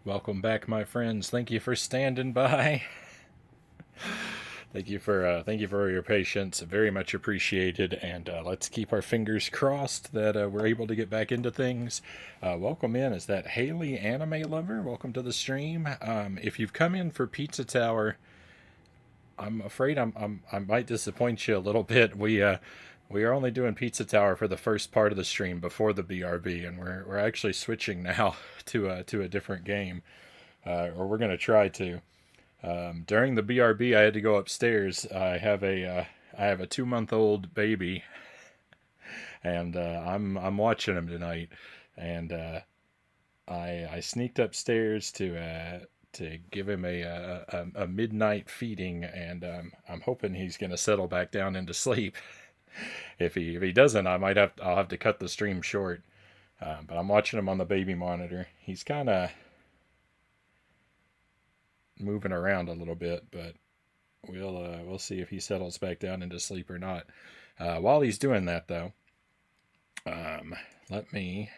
Welcome back, my friends. Thank you for standing by. Thank you for your patience. Very much appreciated. And let's keep our fingers crossed that we're able to get back into things. Welcome in. Is that Haley, anime lover? Welcome to the stream. If you've come in for Pizza Tower, I'm afraid I might disappoint you a little bit. We are only doing Pizza Tower for the first part of the stream before the BRB, and we're actually switching now to a different game, or we're gonna try to. During the BRB, I had to go upstairs. I have a 2 month old baby, and I'm watching him tonight. And I sneaked upstairs to give him a midnight feeding, and I'm hoping he's gonna settle back down into sleep. If he doesn't, I'll have to cut the stream short. But I'm watching him on the baby monitor. He's kind of moving around a little bit, but we'll see if he settles back down into sleep or not. While he's doing that, though, let me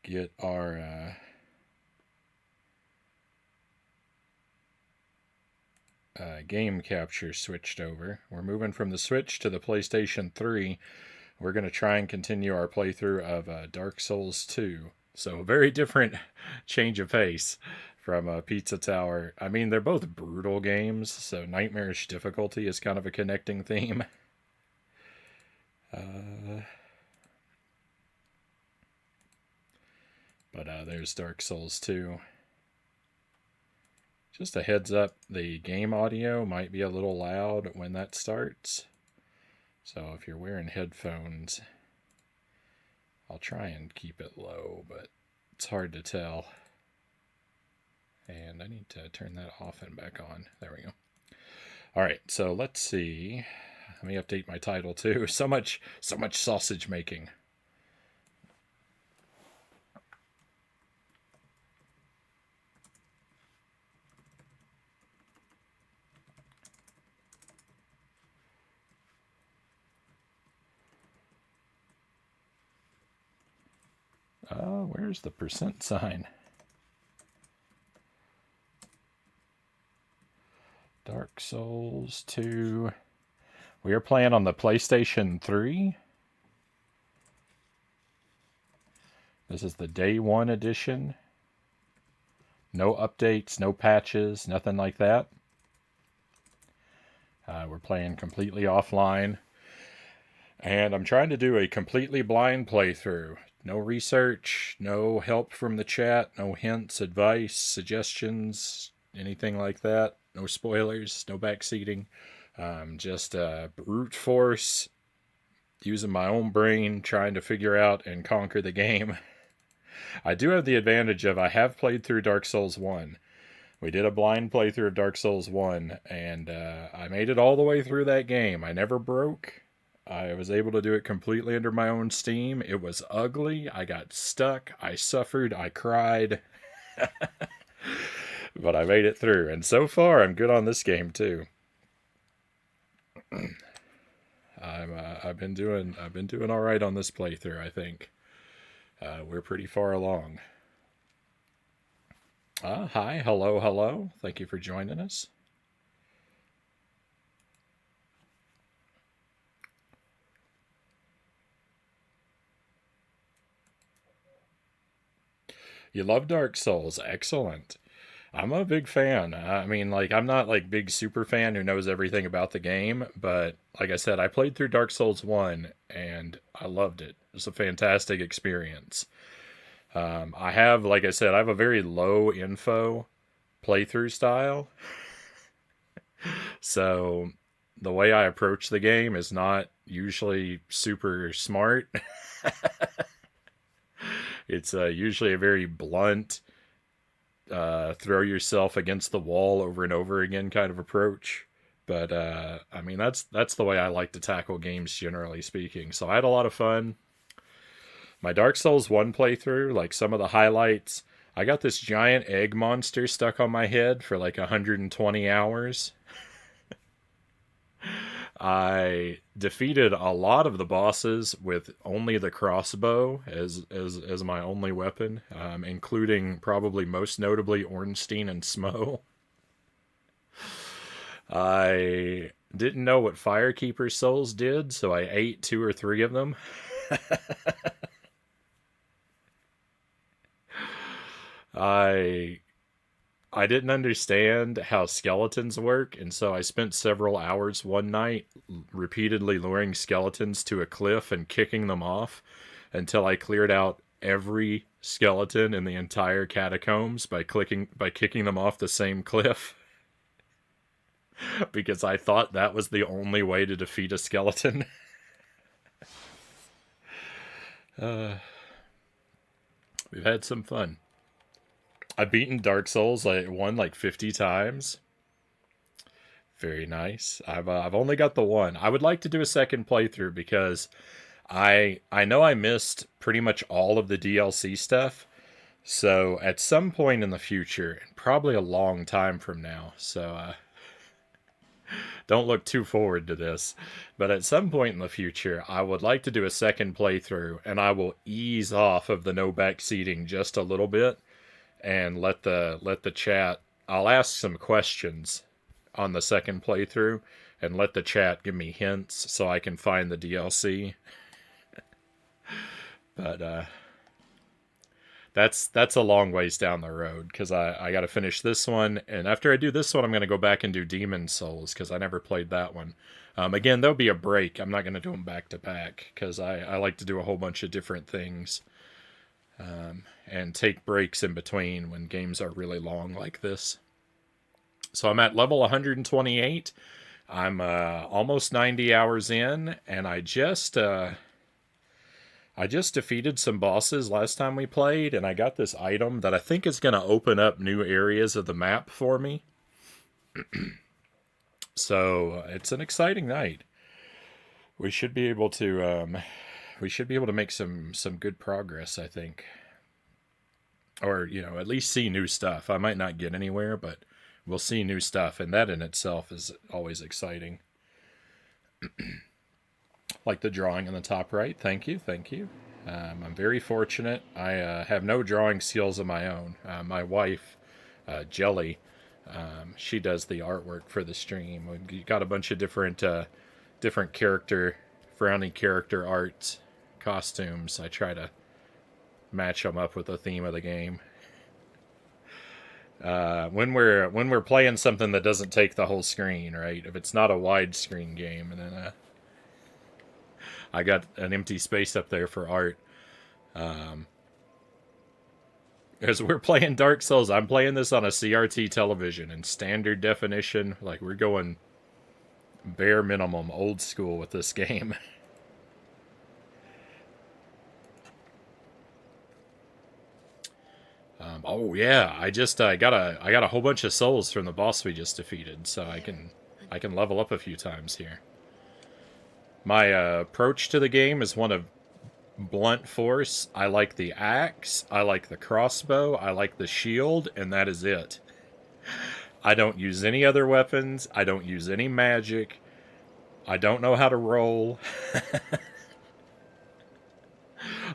get our game capture switched over. We're moving from the Switch to the PlayStation 3. We're going to try and continue our playthrough of Dark Souls 2. So, a very different change of pace from Pizza Tower. I mean, they're both brutal games, so nightmarish difficulty is kind of a connecting theme. But there's Dark Souls 2. Just a heads up, the game audio might be a little loud when that starts. So if you're wearing headphones, I'll try and keep it low, but it's hard to tell. And I need to turn that off and back on. There we go. All right, so let's see. Let me update my title too. So much sausage making. Where's the percent sign? Dark Souls 2. We are playing on the PlayStation 3. This is the day one edition. No updates, no patches, nothing like that. We're playing completely offline. And I'm trying to do a completely blind playthrough. No research, no help from the chat, no hints, advice, suggestions, anything like that. No spoilers, no backseating. Just brute force, using my own brain, trying to figure out and conquer the game. I do have the advantage of I have played through Dark Souls 1. We did a blind playthrough of Dark Souls 1, and I made it all the way through that game. I never broke. I was able to do it completely under my own steam. It was ugly. I got stuck. I suffered. I cried. But I made it through. And so far, I'm good on this game, too. I've been doing all right on this playthrough, I think. We're pretty far along. Hi, hello, hello. Thank you for joining us. You love Dark Souls. Excellent. I'm a big fan. I mean, like, I'm not like big super fan who knows everything about the game, but like I said, I played through Dark Souls 1 and I loved it. It was a fantastic experience. I have, like I said, I have a very low info playthrough style. So the way I approach the game is not usually super smart. It's usually a very blunt, throw yourself against the wall over and over again kind of approach. But I mean, that's the way I like to tackle games, generally speaking. So I had a lot of fun. My Dark Souls 1 playthrough, like some of the highlights, I got this giant egg monster stuck on my head for like 120 hours. I defeated a lot of the bosses with only the crossbow as my only weapon, including probably most notably Ornstein and Smo. I didn't know what Firekeeper souls did, so I ate two or three of them. I I didn't understand how skeletons work, and so I spent several hours one night repeatedly luring skeletons to a cliff and kicking them off until I cleared out every skeleton in the entire catacombs by kicking them off the same cliff because I thought that was the only way to defeat a skeleton. uh, we've had some fun. I've beaten Dark Souls like 50 times. Very nice. I've only got the one. I would like to do a second playthrough because I know I missed pretty much all of the DLC stuff. So at some point in the future, and probably a long time from now, so don't look too forward to this, but at some point in the future, I would like to do a second playthrough, and I will ease off of the no backseating just a little bit and let the chat. I'll ask some questions on the second playthrough and let the chat give me hints so I can find the DLC. But that's a long ways down the road because I got to finish this one, and after I do this one, I'm going to go back and do Demon Souls because I never played that one. Again, there'll be a break. I'm not going to do them back to back because I like to do a whole bunch of different things. And take breaks in between when games are really long like this. So I'm at level 128. I'm almost 90 hours in, and I just defeated some bosses last time we played, and I got this item that I think is going to open up new areas of the map for me. So it's an exciting night. We should be able to make some good progress, I think. Or, at least see new stuff. I might not get anywhere, but we'll see new stuff, and that in itself is always exciting. Like the drawing on the top right. Thank you. I'm very fortunate. I have no drawing skills of my own. My wife, Jelly, she does the artwork for the stream. We've got a bunch of different Frownie character art costumes. I try to match them up with the theme of the game. When we're playing something that doesn't take the whole screen, right? If it's not a widescreen game, and then I got an empty space up there for art. As we're playing Dark Souls, I'm playing this on a CRT television in standard definition. Like, we're going bare minimum old school with this game. Oh yeah, I got a whole bunch of souls from the boss we just defeated, so I can level up a few times here. My approach to the game is one of blunt force. I like the axe, I like the crossbow, I like the shield, and that is it. I don't use any other weapons, I don't use any magic, I don't know how to roll.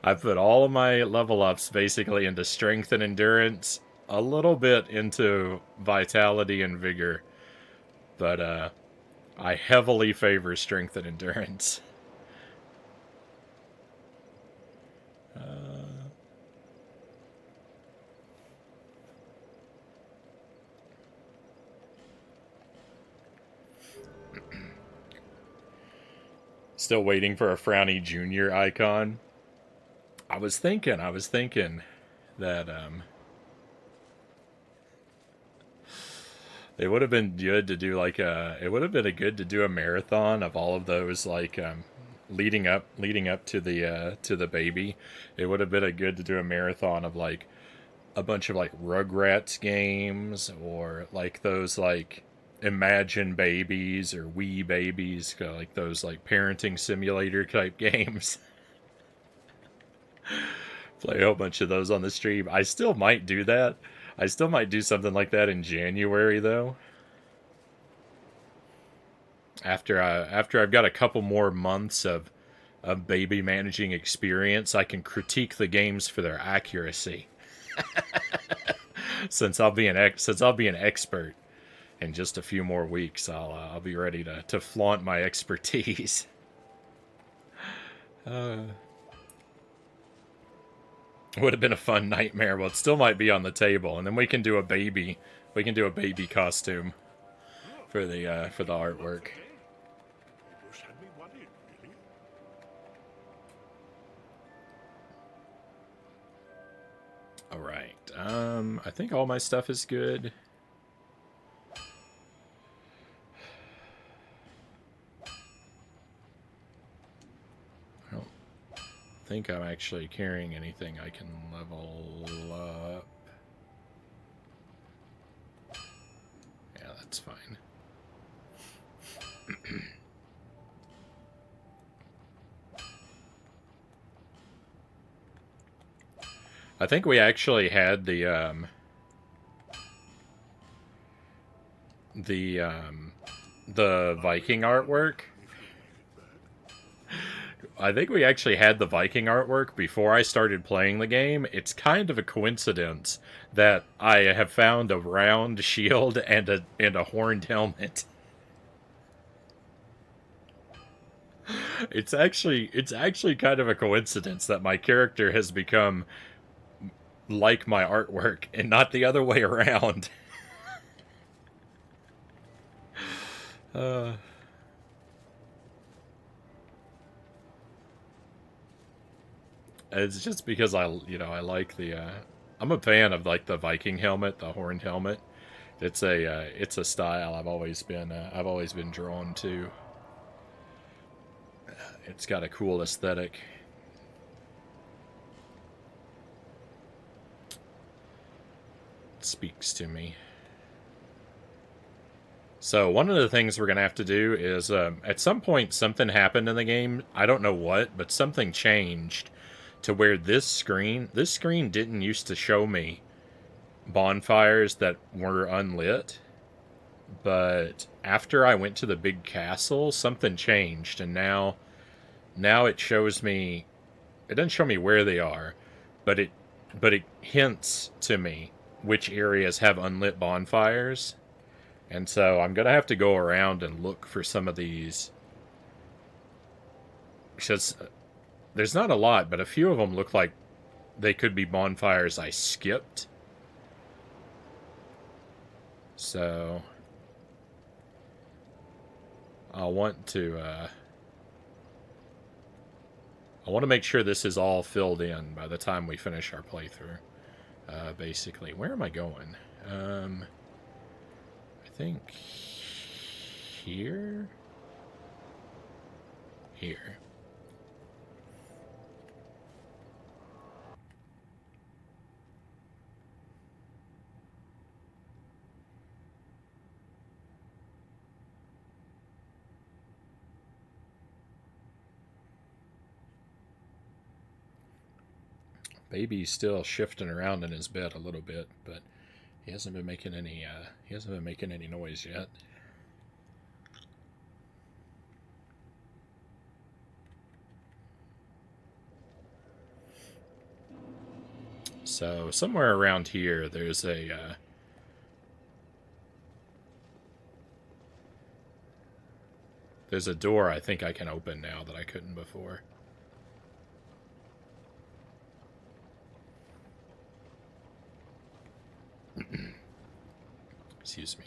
I put all of my level ups basically into strength and endurance, a little bit into vitality and vigor, but I heavily favor strength and endurance. Still waiting for a Frownie Jr. icon. I was thinking that it would have been good to do it would have been good to do a marathon of all of those leading up to the baby. It would have been good to do a marathon of like a bunch of like Rugrats games or like those like Imagine Babies or Wee Babies, like those like parenting simulator type games. Play a whole bunch of those on the stream. I still might do that. I still might do something like that in January, though. After I've got a couple more months of baby managing experience, I can critique the games for their accuracy. Since I'll be an expert in just a few more weeks, I'll be ready to flaunt my expertise. Would have been a fun nightmare. Well, it still might be on the table, and then we can do a baby. We can do a baby costume for the artwork. All right. I think all my stuff is good. I don't think I'm actually carrying anything I can level up. Yeah, that's fine. I think we actually had the Viking artwork. I think we actually had the Viking artwork before I started playing the game. It's kind of a coincidence that I have found a round shield and a horned helmet. It's actually kind of a coincidence that my character has become like my artwork and not the other way around. It's just because I like the I'm a fan of like the Viking helmet, the horned helmet. It's a style I've always been drawn to. It's got a cool aesthetic. It speaks to me. So one of the things we're gonna have to do is at some point something happened in the game. I don't know what, but something changed to where this screen didn't used to show me bonfires that were unlit. But after I went to the big castle, something changed, and now it shows me. It doesn't show me where they are, but it hints to me which areas have unlit bonfires. And so I'm gonna have to go around and look for some of these. Because there's not a lot, but a few of them look like they could be bonfires I skipped. So I'll want to make sure this is all filled in by the time we finish our playthrough. Basically, where am I going? I think here. Here. Baby's still shifting around in his bed a little bit, but he hasn't been making any noise yet. So somewhere around here, there's a door I think I can open now that I couldn't before. Excuse me.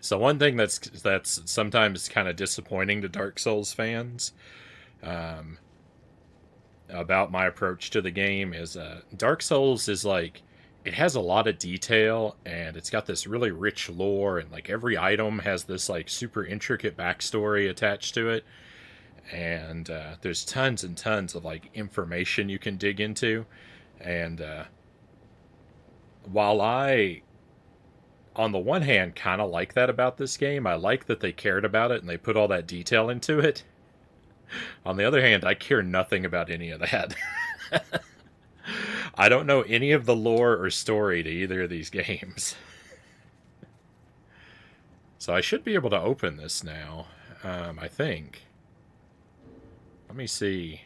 So one thing that's sometimes kind of disappointing to Dark Souls fans about my approach to the game is Dark Souls is like, it has a lot of detail and it's got this really rich lore, and like every item has this like super intricate backstory attached to it, and there's tons and tons of like information you can dig into. And while I on the one hand kind of like that about this game, I like that they cared about it and they put all that detail into it. On the other hand, I care nothing about any of that. I don't know any of the lore or story to either of these games. So I should be able to open this now, I think. Let me see.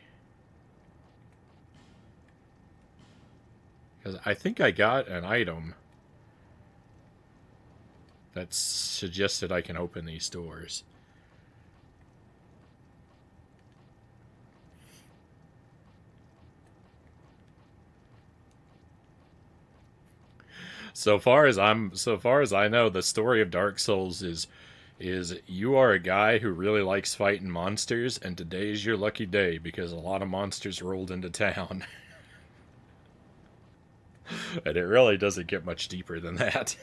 Because I think I got an item that suggested I can open these doors. So far as I know, the story of Dark Souls is you are a guy who really likes fighting monsters, and today's your lucky day because a lot of monsters rolled into town. And it really doesn't get much deeper than that.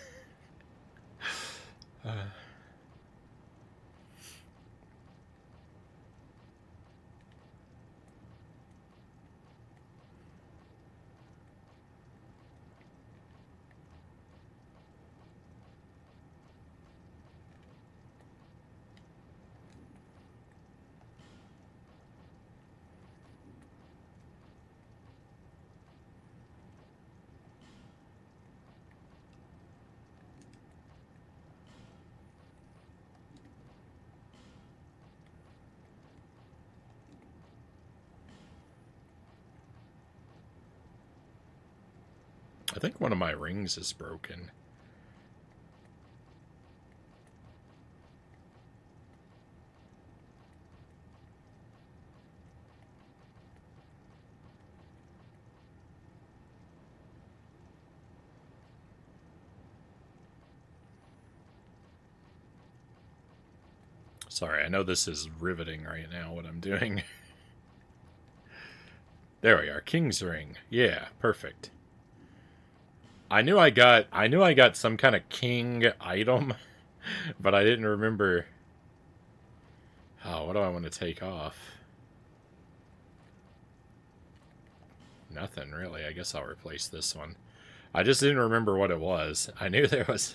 I think one of my rings is broken. Sorry, I know this is riveting right now, what I'm doing. There we are, King's Ring. Yeah, perfect. I knew I got some kind of king item, but I didn't remember. Oh, what do I want to take off? Nothing really. I guess I'll replace this one. I just didn't remember what it was. I knew there was.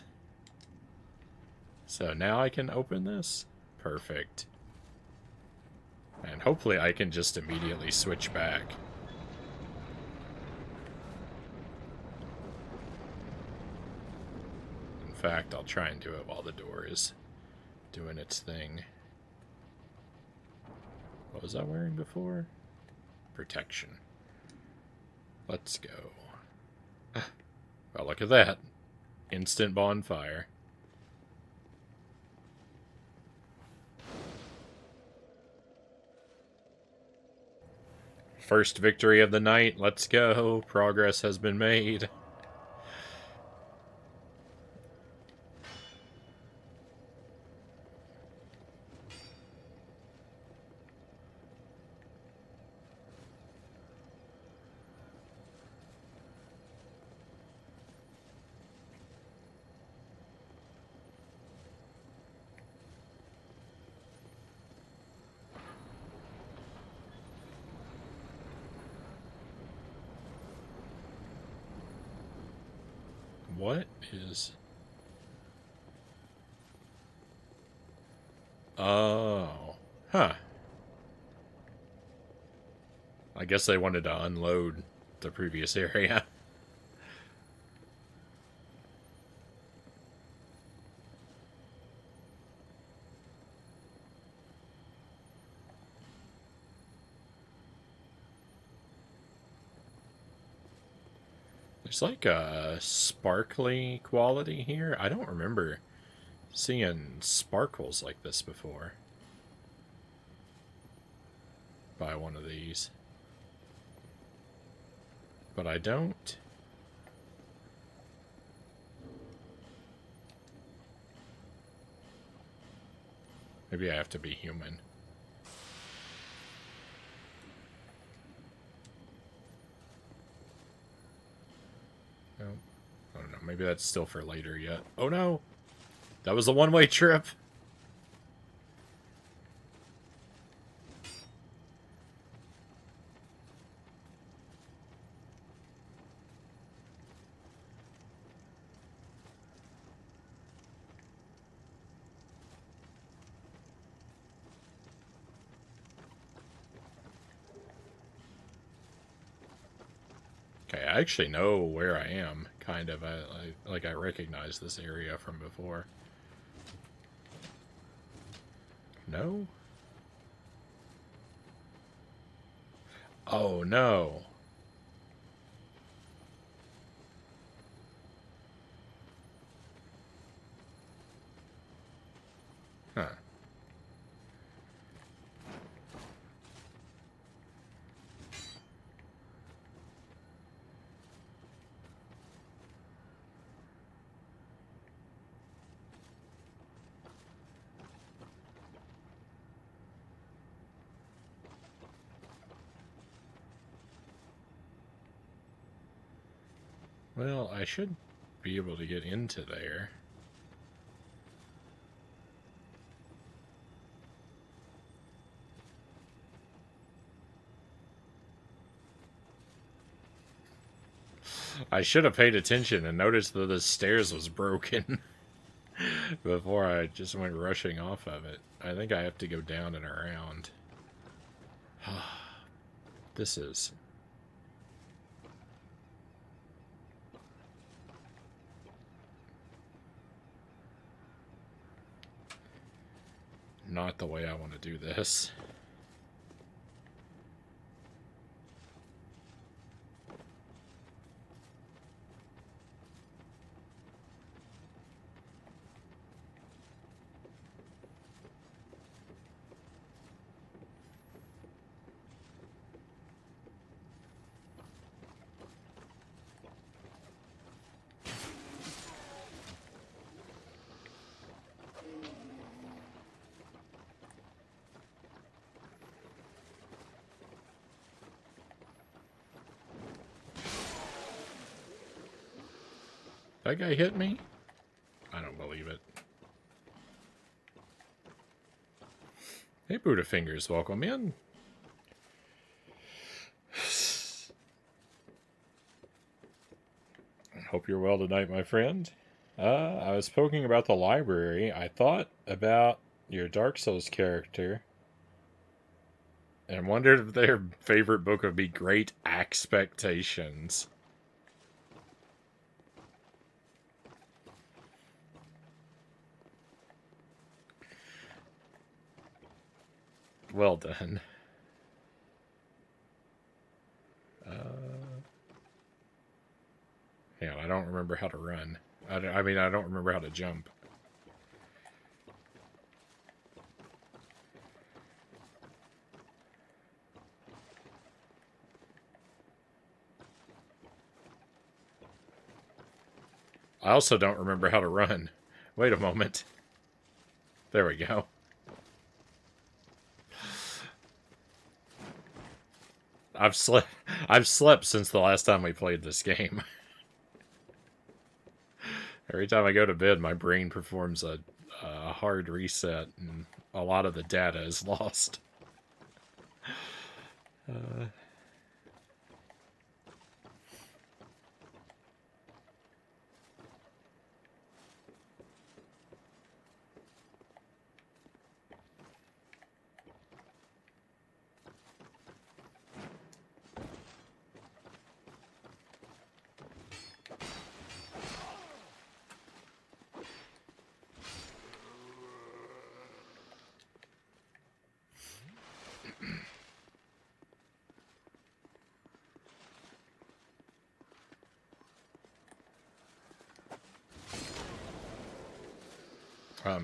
So now I can open this? Perfect. And hopefully I can just immediately switch back. In fact, I'll try and do it while the door is doing its thing. What was I wearing before? Protection. Let's go. Well, look at that. Instant bonfire. First victory of the night. Let's go. Progress has been made. What is... Oh. Huh. I guess they wanted to unload the previous area. There's like a sparkly quality here. I don't remember seeing sparkles like this before. By one of these. But I don't. Maybe I have to be human. No. I don't know. Maybe that's still for later yet. Oh no! That was a one-way trip! I actually know where I am, kind of. I recognize this area from before. No? Oh, no. Huh. Well, I should be able to get into there. I should have paid attention and noticed that the stairs was broken before I just went rushing off of it. I think I have to go down and around. This is... not the way I want to do this. That guy hit me? I don't believe it. Hey, Buddha-fingers, welcome in. Hope you're well tonight, my friend. I was poking about the library. I thought about your Dark Souls character and wondered if their favorite book would be Great Expectations. Well done. Yeah, I don't remember how to run. I mean, I don't remember how to jump. I also don't remember how to run. Wait a moment. There we go. I've slept since the last time we played this game. Every time I go to bed, my brain performs a hard reset, and a lot of the data is lost.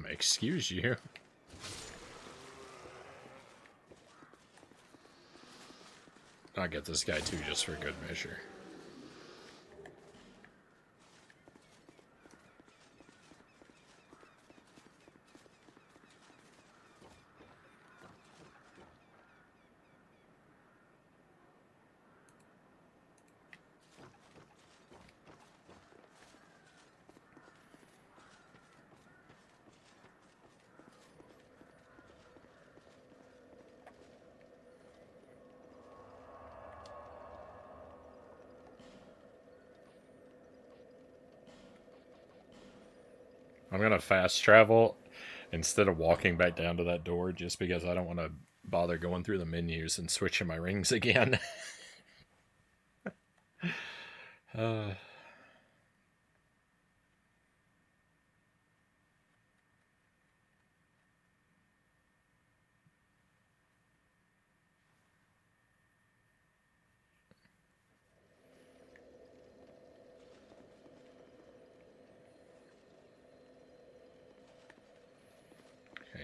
Excuse you. I'll get this guy too, just for good measure. I'm going to fast travel instead of walking back down to that door just because I don't want to bother going through the menus and switching my rings again. Uh, okay,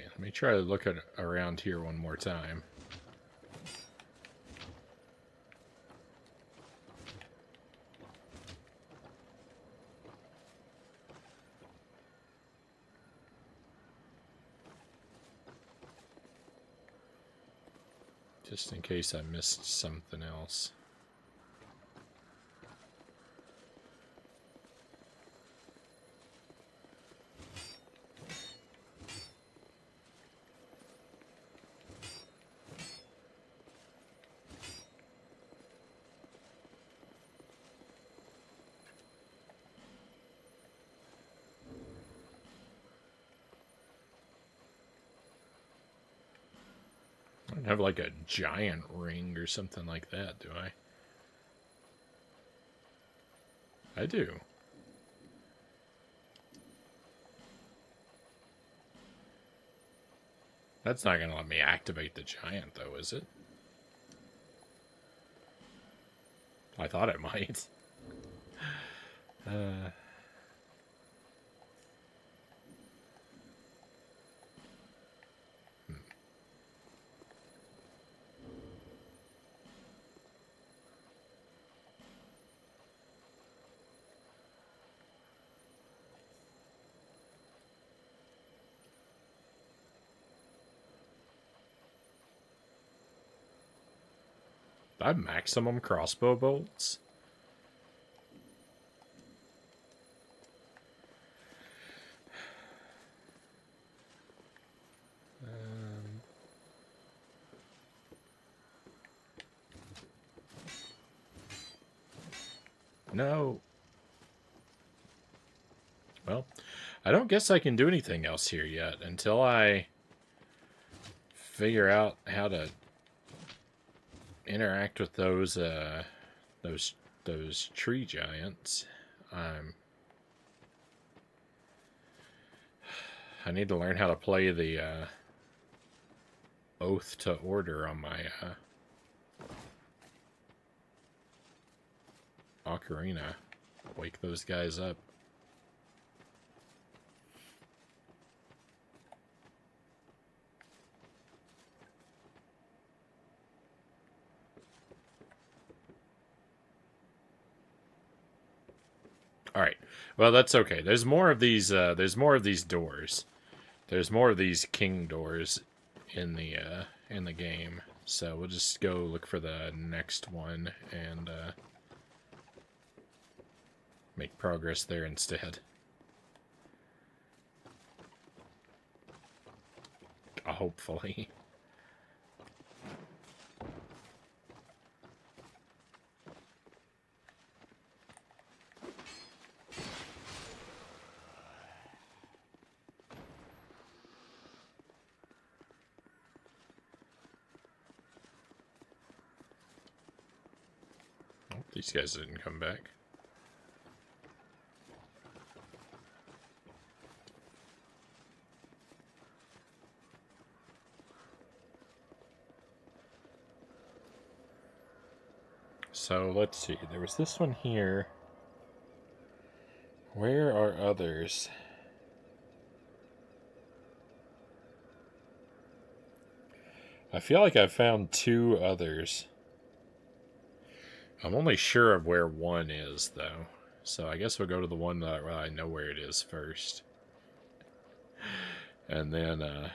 let me try to look at around here one more time. Just in case I missed something else. I don't have like a giant ring or something like that, do I? I do. That's not going to let me activate the giant, though, is it? I thought it might. Uh, I have maximum crossbow bolts. No. Well, I don't guess I can do anything else here yet until I figure out how to interact with those tree giants. I need to learn how to play the Oath to Order on my ocarina. Wake those guys up. All right. Well, that's okay. There's more of these. There's more of these doors. There's more of these king doors in the game. So we'll just go look for the next one and make progress there instead. Hopefully. Oh, these guys didn't come back. So let's see. There was this one here. Where are others? I feel like I've found two others. I'm only sure of where one is, though. So I guess we'll go to the one that I know where it is first. And then, I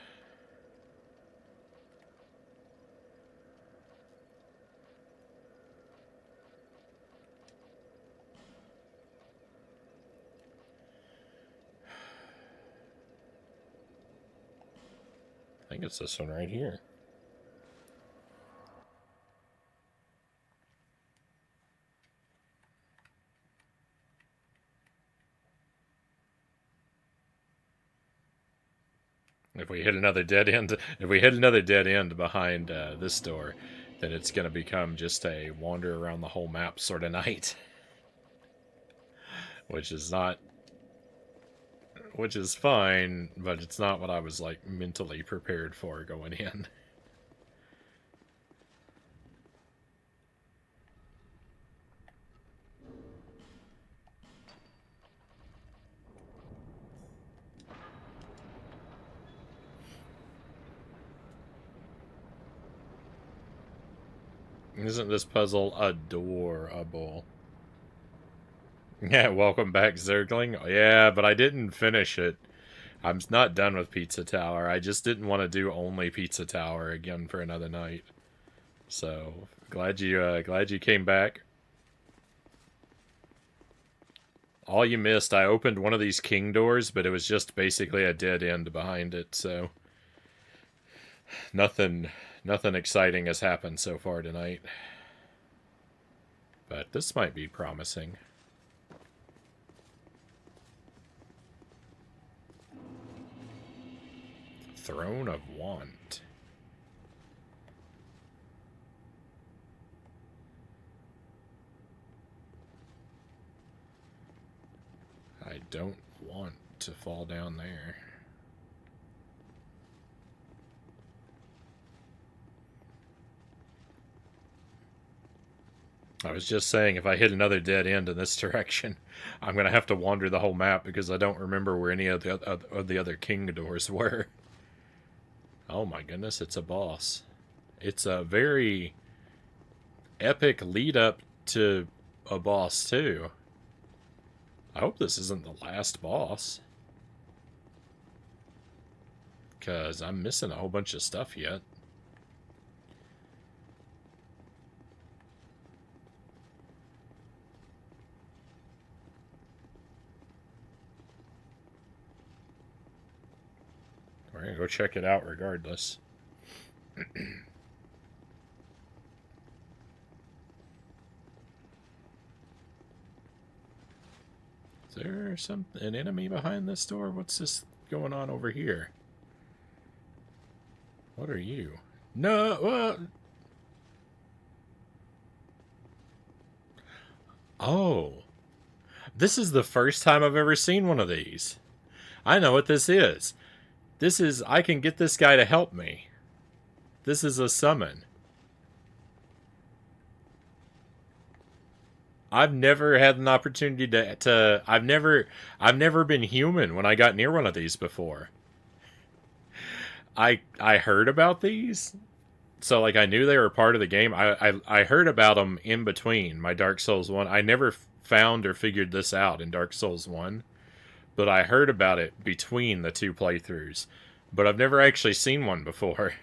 think it's this one right here. If we hit another dead end, behind this door, then it's going to become just a wander around the whole map sort of night. which is not, which is fine, but it's not what I was like mentally prepared for going in. Isn't this puzzle adorable? Yeah, welcome back, Zergling. Yeah, but I didn't finish it. I'm not done with Pizza Tower. I just didn't want to do only Pizza Tower again for another night. So glad you came back. All you missed, I opened one of these king doors, but it was just basically a dead end behind it. So nothing exciting has happened so far tonight. But this might be promising. Throne of Want. I don't want to fall down there. I was just saying, if I hit another dead end in this direction, I'm going to have to wander the whole map because I don't remember where any of the other king doors were. Oh my goodness, it's a boss. It's a very epic lead up to a boss, too. I hope this isn't the last boss. Because I'm missing a whole bunch of stuff yet. We're going to go check it out regardless. Is there an enemy behind this door? What's this going on over here? What are you? No! Oh. This is the first time I've ever seen one of these. I know what this is. This is, I can get this guy to help me. This is a summon. I've never had an opportunity to I've never been human when I got near one of these before. I heard about these, so like I knew they were part of the game. I heard about them in between my Dark Souls 1. I never found or figured this out in Dark Souls 1, but I heard about it between the two playthroughs. But I've never actually seen one before.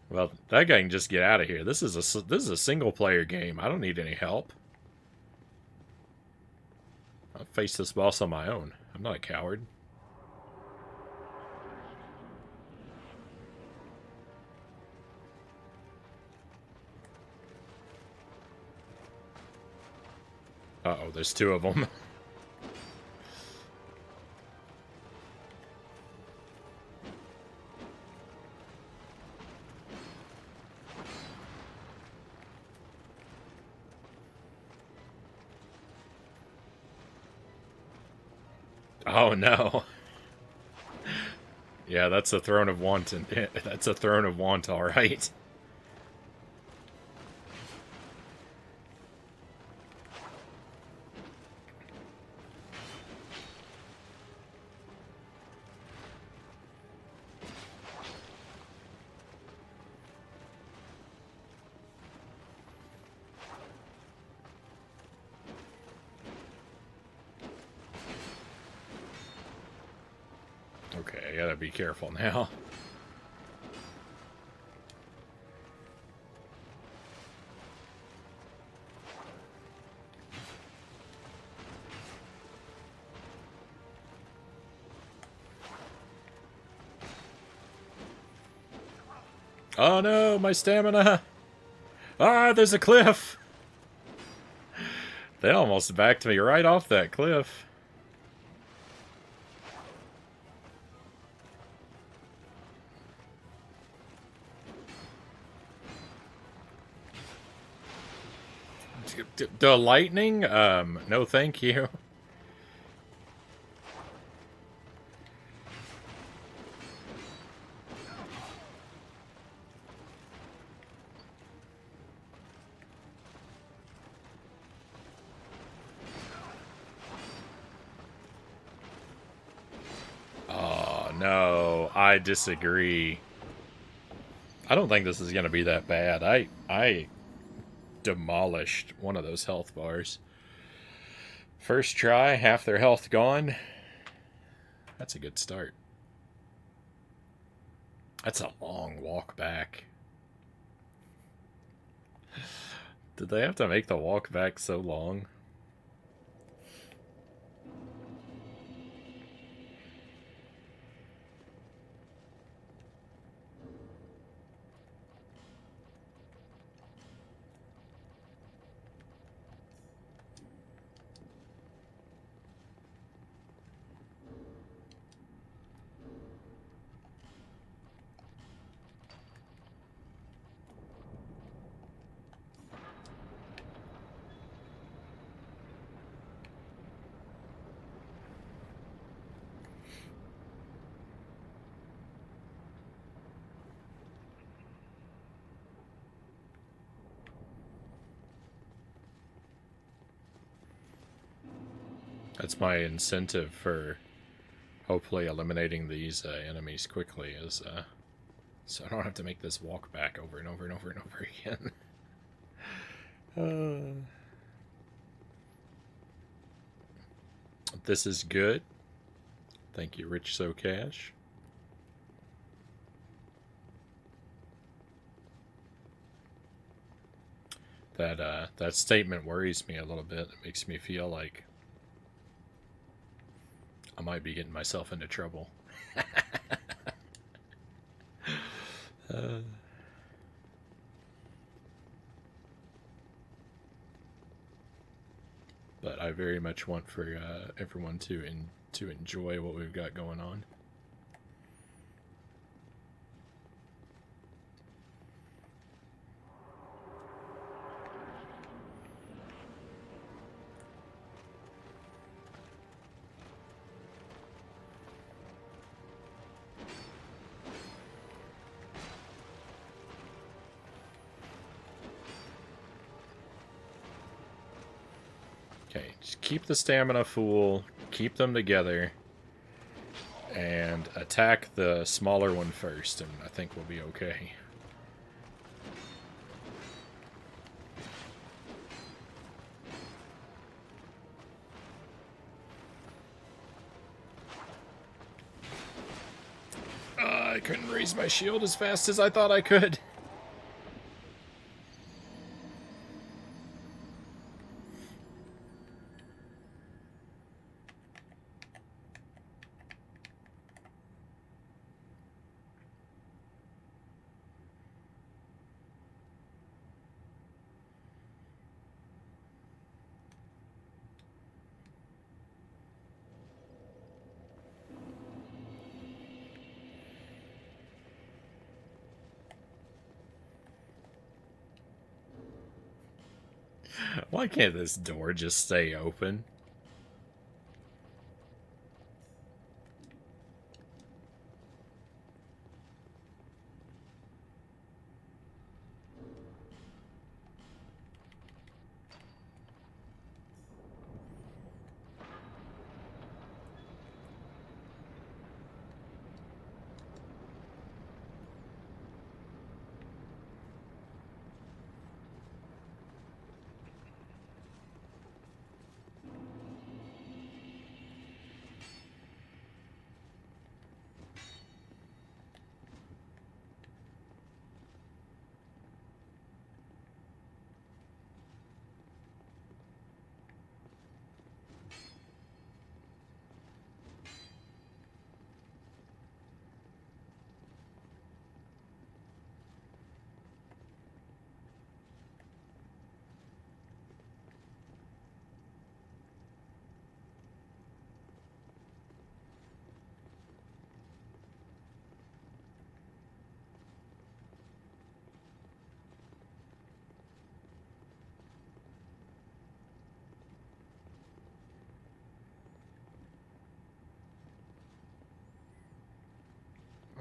Well, that guy can just get out of here. This is a single player game. I don't need any help. I'll face this boss on my own. I'm not a coward. Uh-oh, there's two of them. Oh no. Yeah, that's a Throne of Want, and that's a Throne of Want, all right. Okay, I gotta be careful now. Oh no, my stamina! Ah, there's a cliff! They almost backed me right off that cliff. The lightning? No thank you. Oh, no. I disagree. I don't think this is going to be that bad. I demolished one of those health bars. First try, half their health gone. That's a good start. That's a long walk back. Did they have to make the walk back so long? That's my incentive for hopefully eliminating these enemies quickly, is so I don't have to make this walk back over and over and over and over again. This is good. Thank you, Rich So Cash. That statement worries me a little bit. It makes me feel like I might be getting myself into trouble. But I very much want for everyone to enjoy what we've got going on. Okay, just keep the stamina full, keep them together, and attack the smaller one first, and I think we'll be okay. I couldn't raise my shield as fast as I thought I could. Why can't this door just stay open?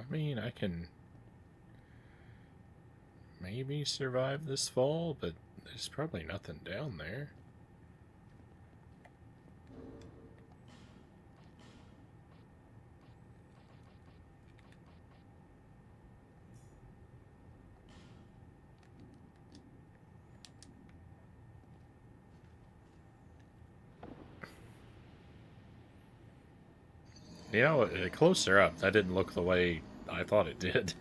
I mean, I can maybe survive this fall, but there's probably nothing down there. You know, closer up, that didn't look the way I thought it did.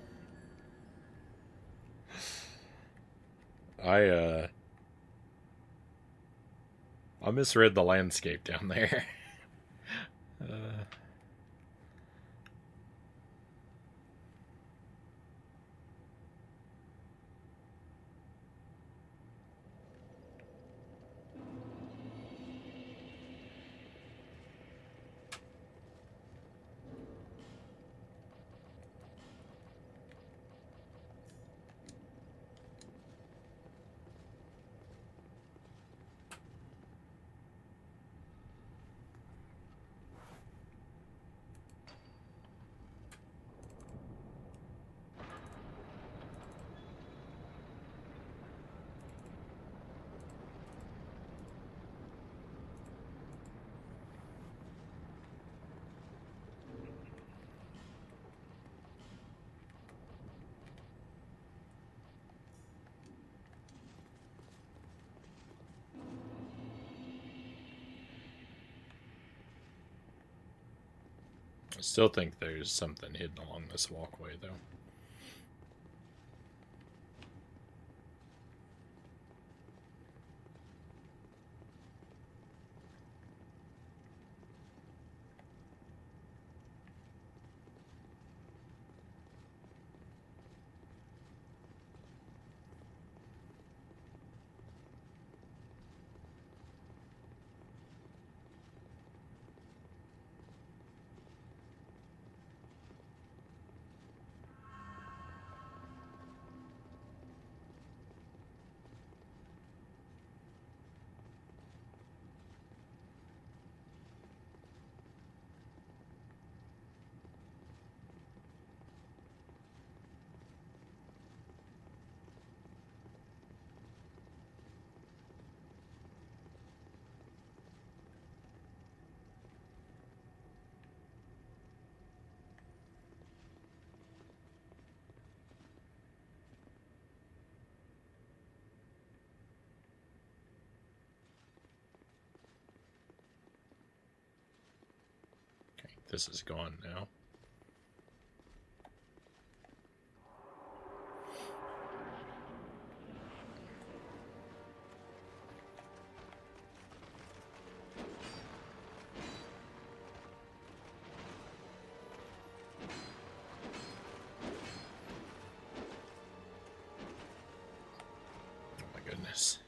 I I misread the landscape down there. uh, I still think there's something hidden along this walkway, though. Okay, this is gone now. Oh my goodness.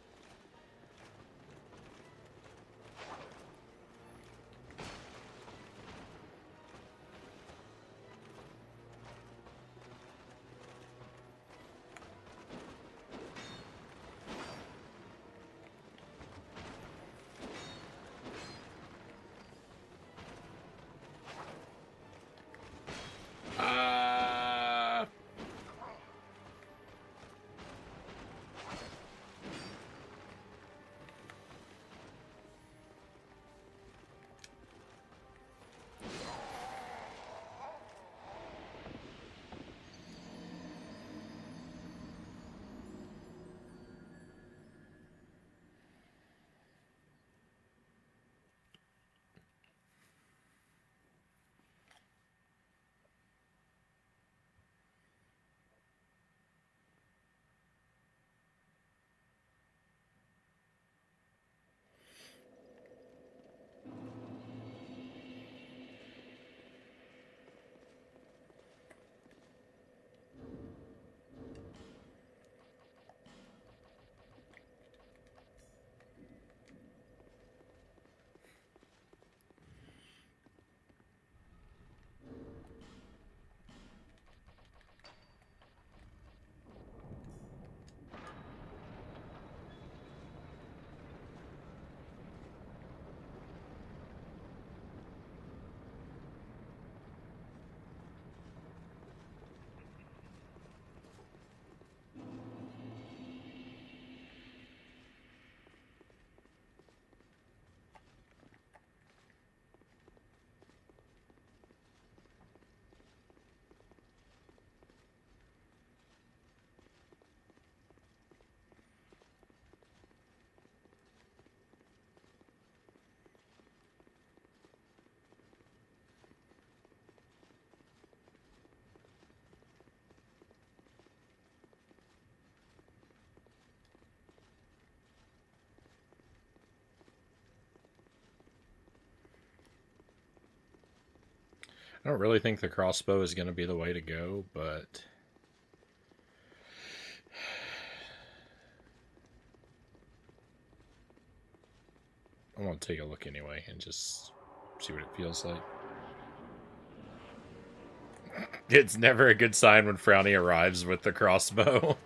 I don't really think the crossbow is going to be the way to go, but I want to take a look anyway and just see what it feels like. It's never a good sign when Frownie arrives with the crossbow.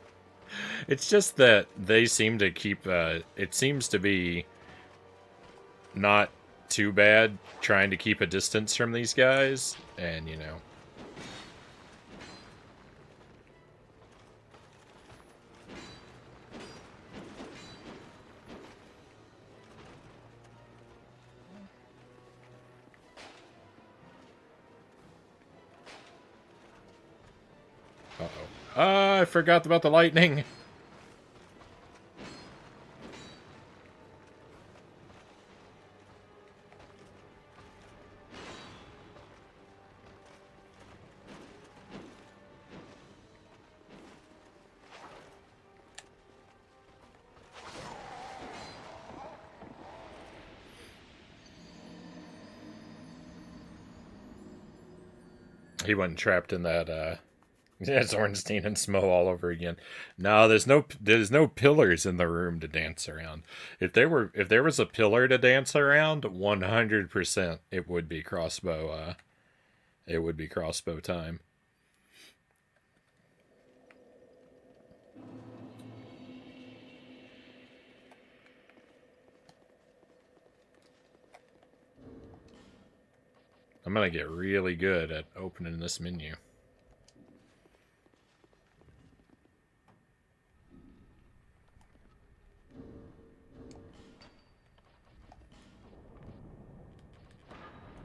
It's just that they seem to keep, it seems to be not too bad trying to keep a distance from these guys, and you know. Uh-oh. Ah, I forgot about the lightning. He wasn't trapped in that, yeah, Zornstein and Smo all over again. No, there's no pillars in the room to dance around. If there was a pillar to dance around, 100% it would be crossbow. It would be crossbow time. I'm gonna get really good at opening this menu.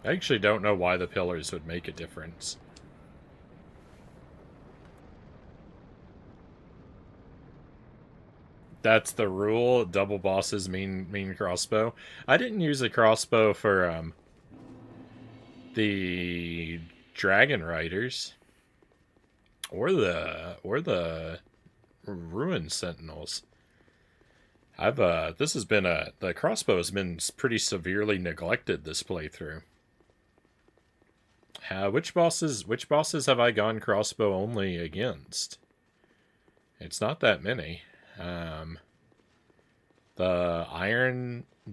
I actually don't know why the pillars would make a difference. That's the rule. Double bosses mean crossbow. I didn't use a crossbow for the Dragon Riders or the Ruin Sentinels. I've this has been the crossbow has been pretty severely neglected this playthrough. Which bosses have I gone crossbow only against? It's not that many. The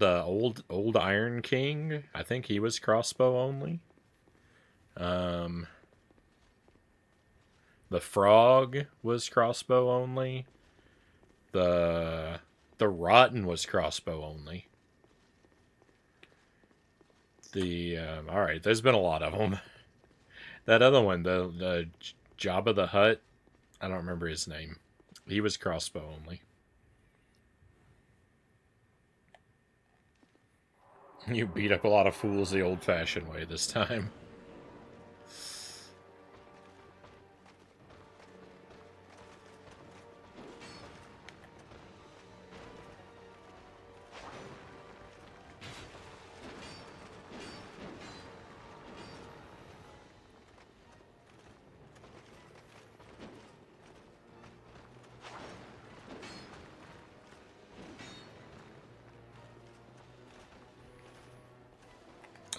old Iron King, I think he was crossbow only. The Frog was crossbow only. The Rotten was crossbow only. All right, there's been a lot of them. That other one, the Jabba the Hutt, I don't remember his name. He was crossbow only. You beat up a lot of fools the old-fashioned way this time.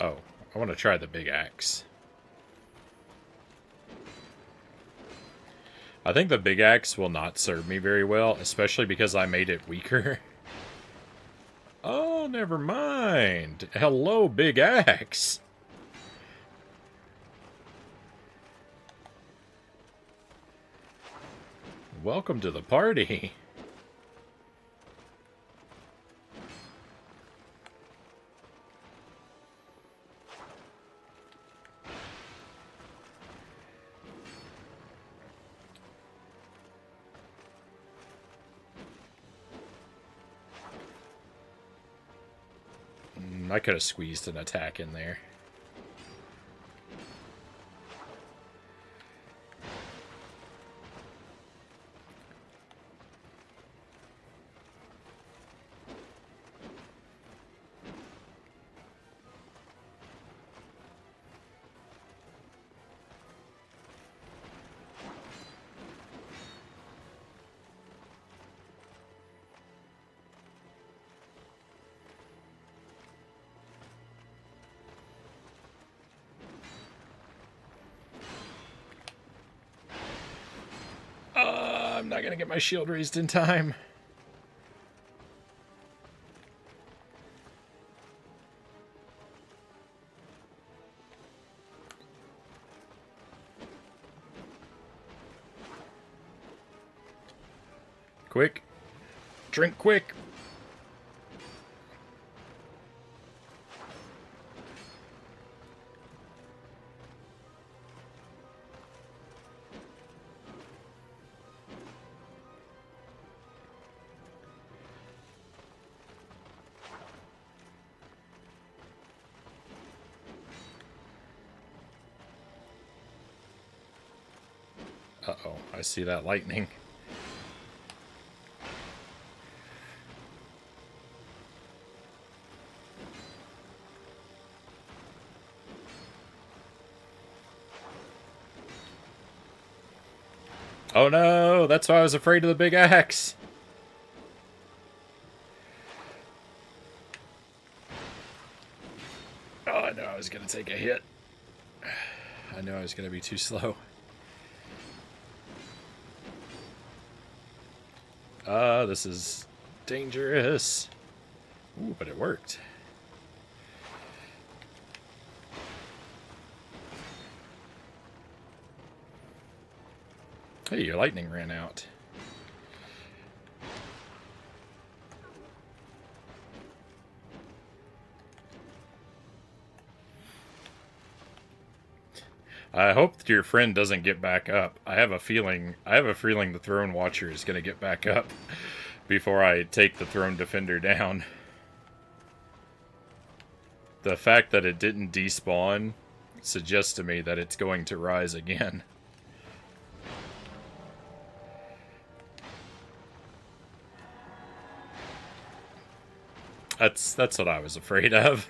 Oh, I want to try the big axe. I think the big axe will not serve me very well, especially because I made it weaker. Oh, never mind. Hello, big axe. Welcome to the party. I could have squeezed an attack in there. not gonna get my shield raised in time. Quick. Drink quick. Uh-oh, I see that lightning. Oh no, that's why I was afraid of the big axe. Oh, I knew I was going to take a hit. I knew I was going to be too slow. This is dangerous. Ooh, but it worked. Hey, your lightning ran out. I hope that your friend doesn't get back up. I have a feeling the Throne Watcher is going to get back up before I take the Throne Defender down. The fact that it didn't despawn suggests to me that it's going to rise again. That's what I was afraid of.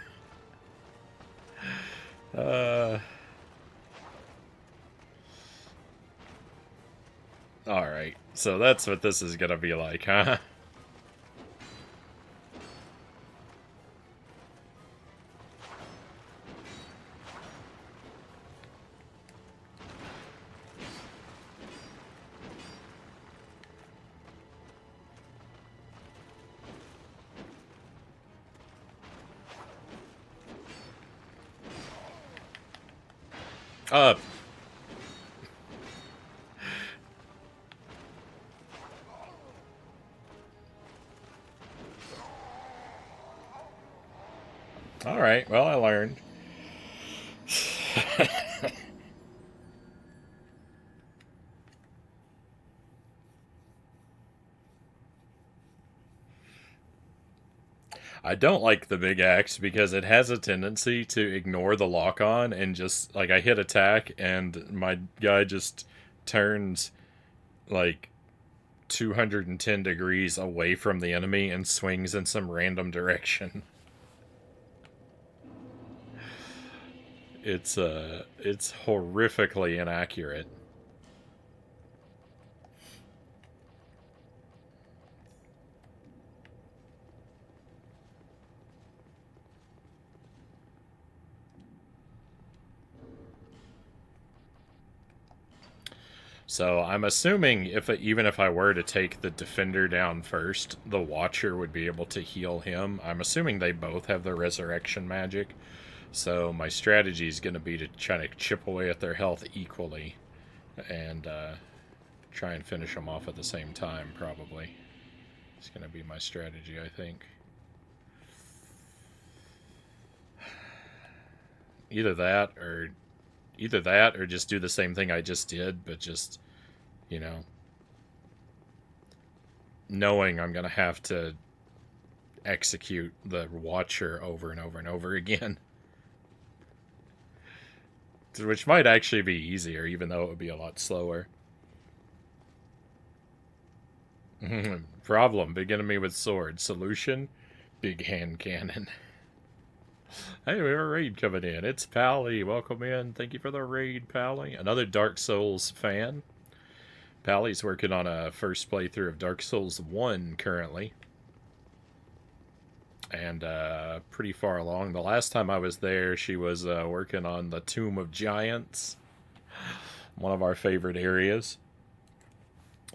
Alright, so that's what this is gonna be like, huh? Alright, well, I learned. I don't like the big axe because it has a tendency to ignore the lock-on and just, like, I hit attack and my guy just turns, like, 210 degrees away from the enemy and swings in some random direction. It's horrifically inaccurate. So I'm assuming even if I were to take the Defender down first, the Watcher would be able to heal him. I'm assuming they both have the Resurrection magic. So my strategy is going to be to try to chip away at their health equally and try and finish them off at the same time, probably. It's going to be my strategy, I think. Either that or just do the same thing I just did, but just, you know, knowing I'm going to have to execute the Watcher over and over and over again. Which might actually be easier, even though it would be a lot slower. Problem, big enemy with sword. Solution, big hand cannon. Hey, we have a raid coming in. It's Pally. Welcome in. Thank you for the raid, Pally. Another Dark Souls fan. Pally's working on a first playthrough of Dark Souls 1 currently. And pretty far along. The last time I was there, she was working on the Tomb of Giants. One of our favorite areas.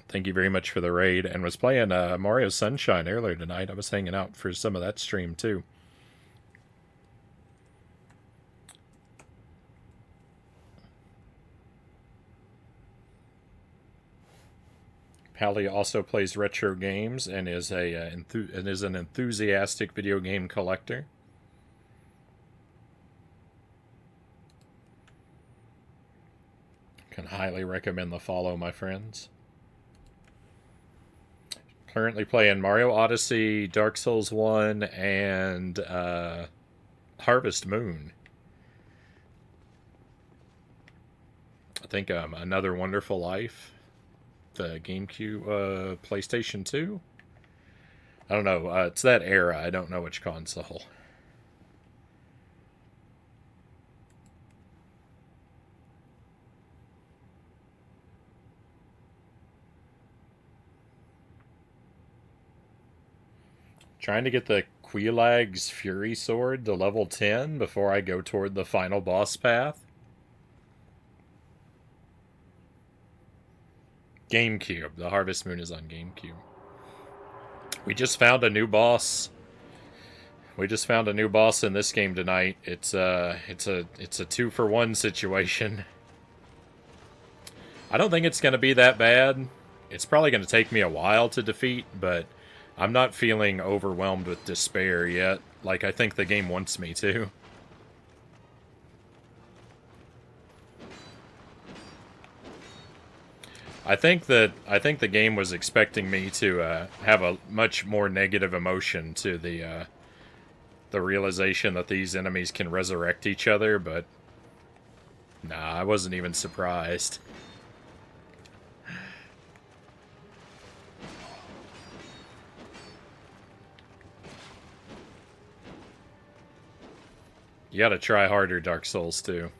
Thank you very much for the raid. And was playing Mario Sunshine earlier tonight. I was hanging out for some of that stream too. Pally also plays retro games and is an enthusiastic video game collector. Can highly recommend the follow, my friends. Currently playing Mario Odyssey, Dark Souls 1, and Harvest Moon. I think Another Wonderful Life, the GameCube, PlayStation 2. I don't know. It's that era. I don't know which console. Trying to get the Quilag's Fury Sword to level 10 before I go toward the final boss path. GameCube. The Harvest Moon is on GameCube. We just found a new boss. We just found a new boss in this game tonight. It's a 2-for-1 situation. I don't think it's going to be that bad. It's probably going to take me a while to defeat, but I'm not feeling overwhelmed with despair yet, like I think the game wants me to. I think the game was expecting me to have a much more negative emotion to the realization that these enemies can resurrect each other, but nah, I wasn't even surprised. You gotta try harder, Dark Souls 2.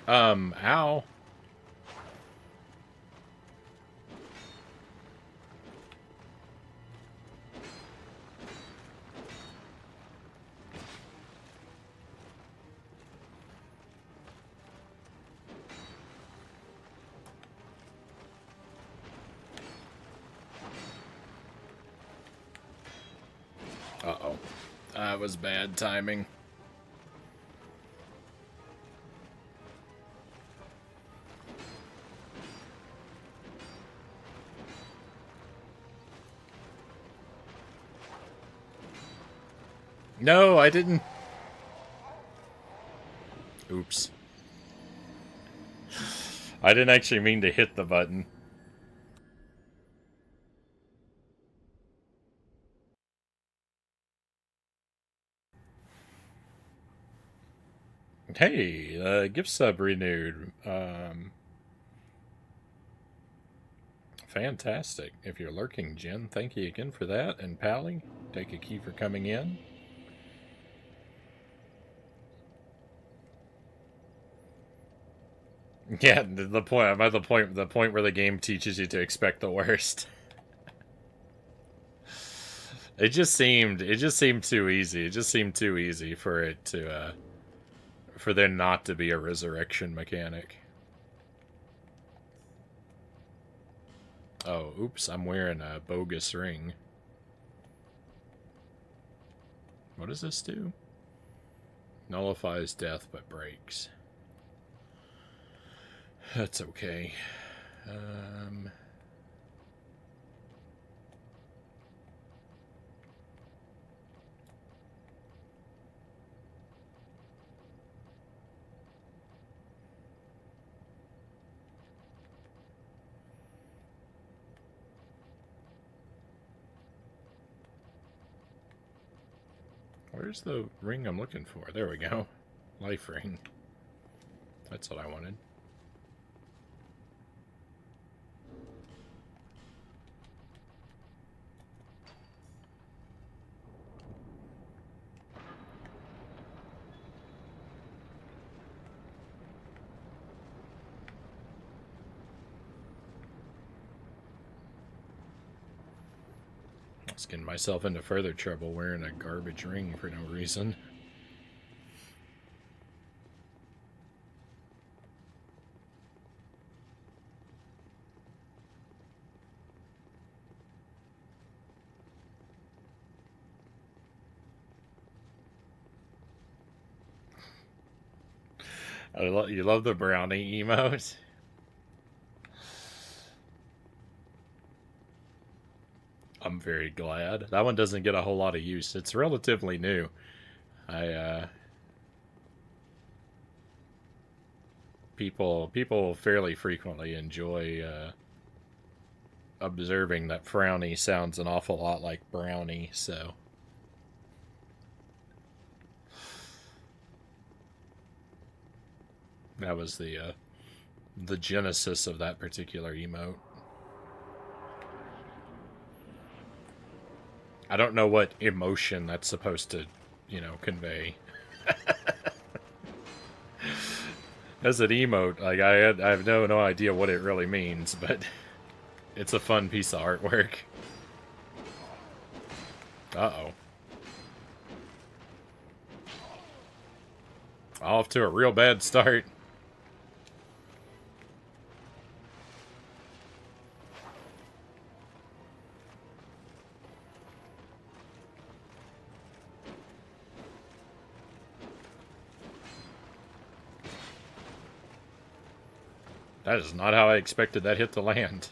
Ow. Uh-oh. That was bad timing. No, I didn't. Oops. I didn't actually mean to hit the button. Hey, gift sub renewed. Fantastic. If you're lurking, Jen, thank you again for that. And Pally, take a key for coming in. Yeah, the point. I'm at the point where the game teaches you to expect the worst. It just seemed too easy. It just seemed too easy for it to for there not to be a resurrection mechanic. Oh, oops, I'm wearing a bogus ring. What does this do? Nullifies death but breaks. That's okay. Where's the ring I'm looking for? There we go. Life ring. That's what I wanted. I was getting myself into further trouble wearing a garbage ring for no reason. You love the brownie emote? I'm very glad. That one doesn't get a whole lot of use. It's relatively new. People fairly frequently enjoy observing that Frownie sounds an awful lot like brownie, so that was the genesis of that particular emote. I don't know what emotion that's supposed to, convey. As an emote, like I have no idea what it really means, but it's a fun piece of artwork. Uh-oh. Off to a real bad start. That is not how I expected that hit to land.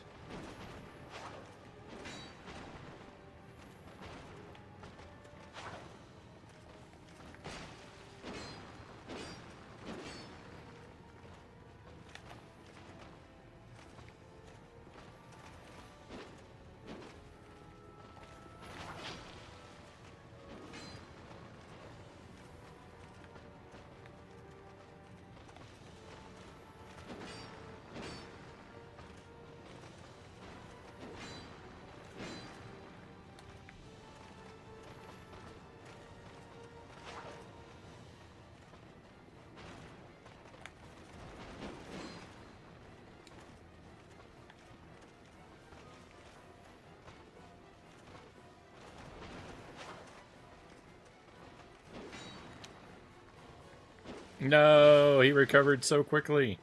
No, he recovered so quickly.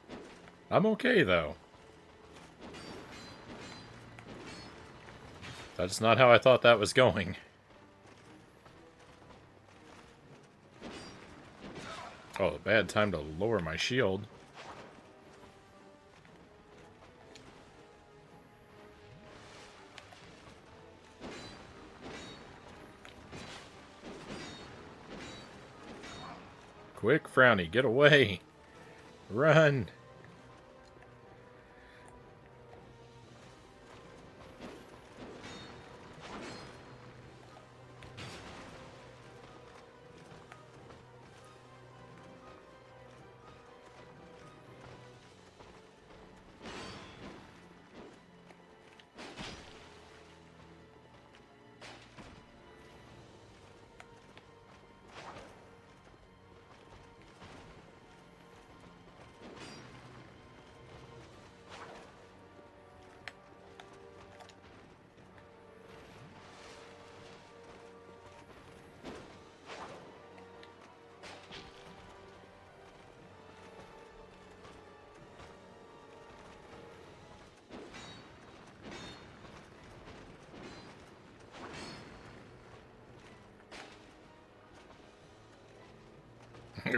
I'm okay, though. That's not how I thought that was going. Oh, bad time to lower my shield. Quick, Frownie, get away. Run.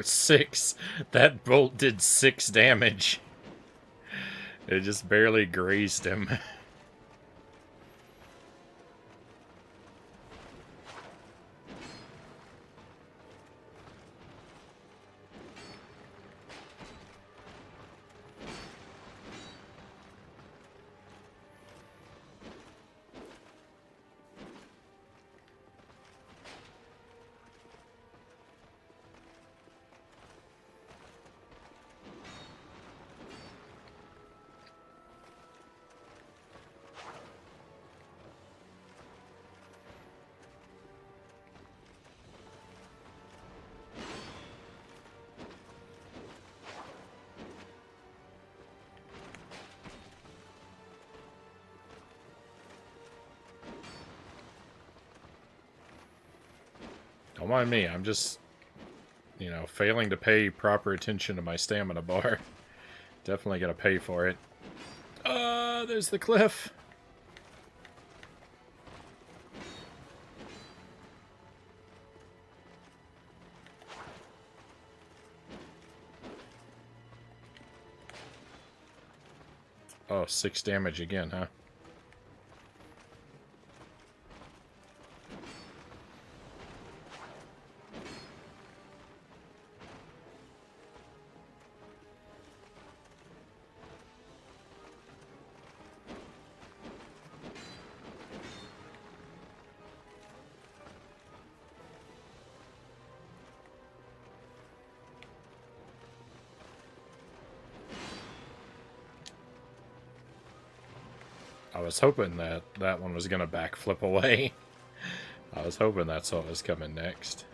Six. That bolt did 6 damage. It just barely grazed him. Don't mind me. I'm just, you know, failing to pay proper attention to my stamina bar. Definitely gonna pay for it. There's the cliff. Oh, 6 damage again, huh? I was hoping that that one was gonna backflip away. I was hoping that's what was coming next.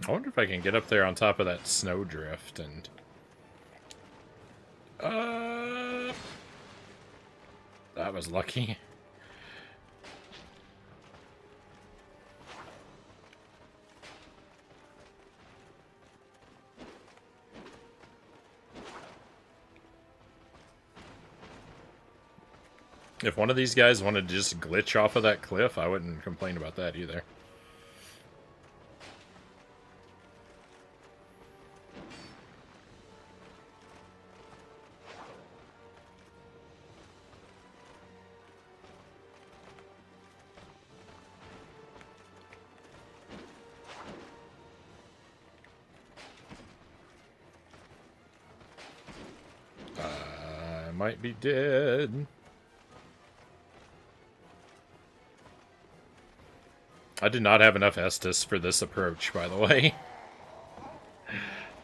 I wonder if I can get up there on top of that snowdrift and... That was lucky. If one of these guys wanted to just glitch off of that cliff, I wouldn't complain about that either. I might be dead. I did not have enough Estus for this approach, by the way.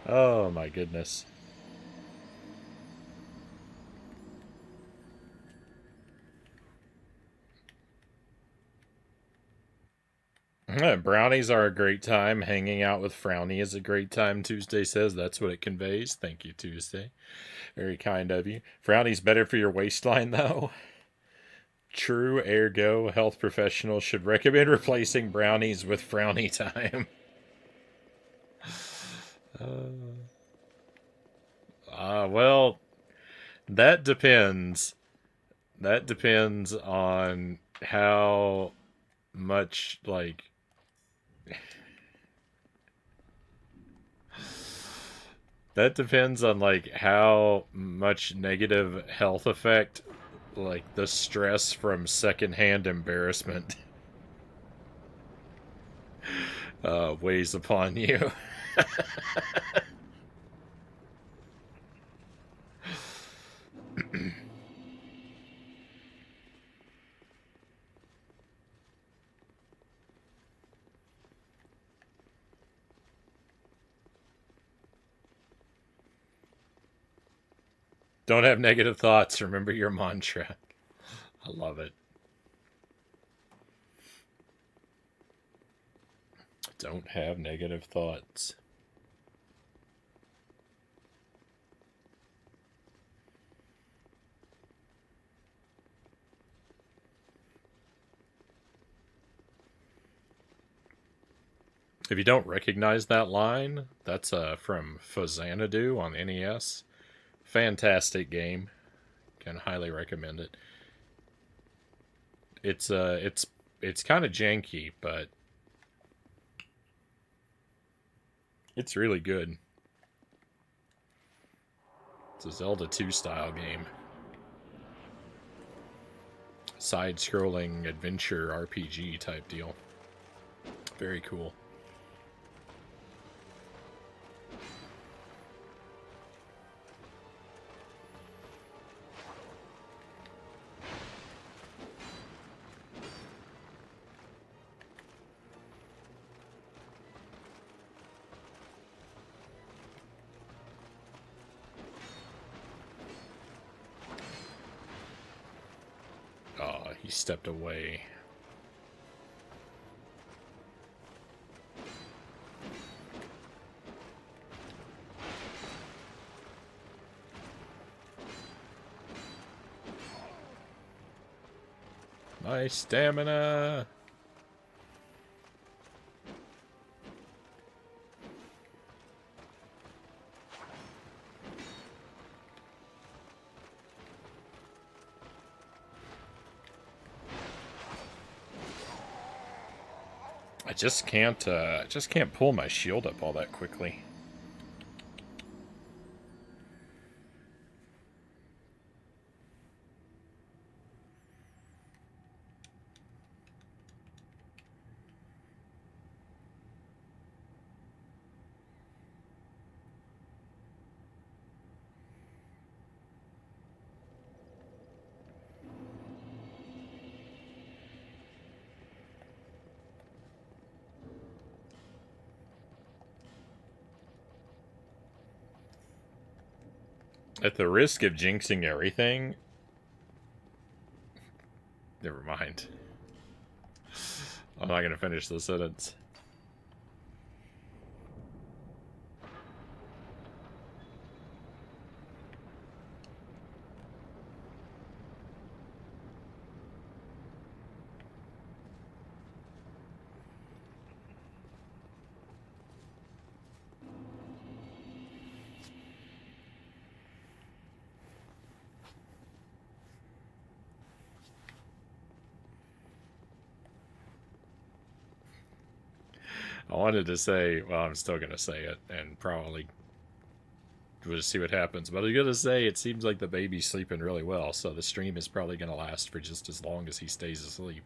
Oh my goodness. Brownies are a great time. Hanging out with Frownie is a great time, Tuesday says. That's what it conveys. Thank you, Tuesday. Very kind of you. Frownie's better for your waistline, though. True, ergo, health professionals should recommend replacing brownies with Frownie time. Well, that depends. That depends on how much, like... That depends on, like, how much negative health effect, like, the stress from secondhand embarrassment weighs upon you. Don't have negative thoughts. Remember your mantra. I love it. Don't have negative thoughts. If you don't recognize that line, that's from Xanadu on NES. Fantastic game. Can highly recommend it. It's kind of janky, but it's really good. It's a Zelda 2 style game. side-scrolling adventure RPG type deal. Very cool. Oh, he stepped away. My stamina! I just can't pull my shield up all that quickly. At the risk of jinxing everything... Never mind. I'm not going to finish the sentence. I wanted to say, well, I'm still going to say it, and probably we'll just see what happens. But I was going to say, it seems like the baby's sleeping really well, so the stream is probably going to last for just as long as he stays asleep.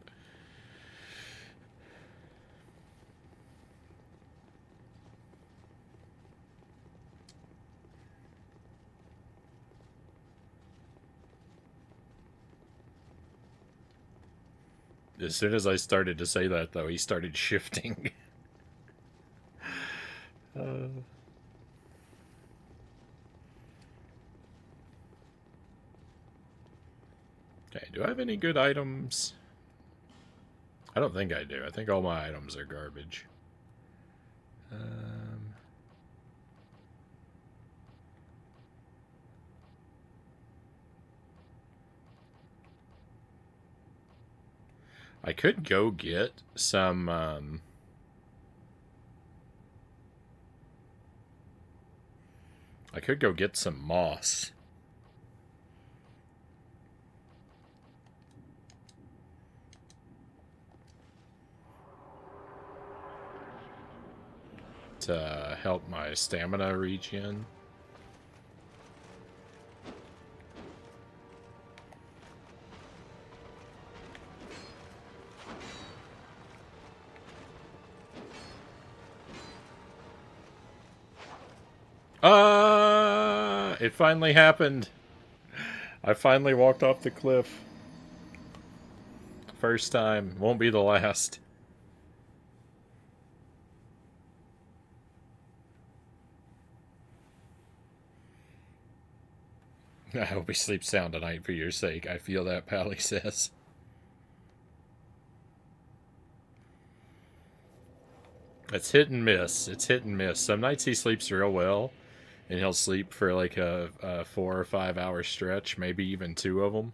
As soon as I started to say that, though, he started shifting. Okay, do I have any good items? I don't think I do. I think all my items are garbage. I could go get some... I could go get some moss. To help my stamina regen. It finally happened. I finally walked off the cliff. First time. Won't be the last. I hope he sleeps sound tonight for your sake. I feel that, Pally says. It's hit and miss. It's hit and miss. Some nights he sleeps real well, and he'll sleep for like a 4 or 5 hour stretch, maybe even 2 of them.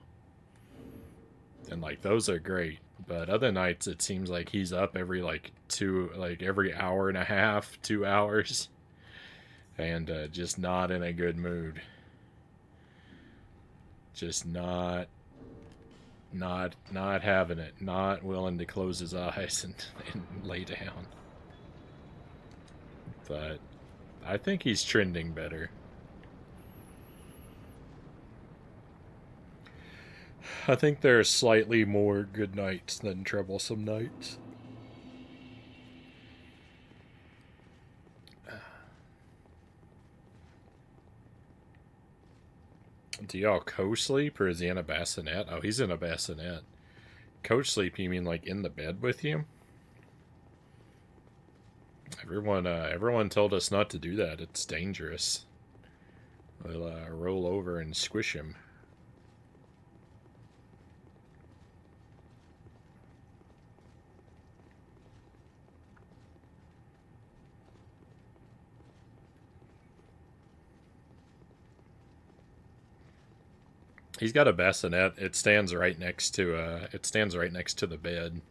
And like those are great. But other nights it seems like he's up every every hour and a half, 2 hours, and just not in a good mood. Just not having it. Not willing to close his eyes and lay down. But I think he's trending better. I think there are slightly more good nights than troublesome nights. Do y'all co-sleep, or is he in a bassinet? Oh, he's in a bassinet. Co-sleep, you mean like in the bed with you? Everyone told us not to do that. It's dangerous. We'll roll over and squish him. He's got a bassinet. It stands right next to the bed.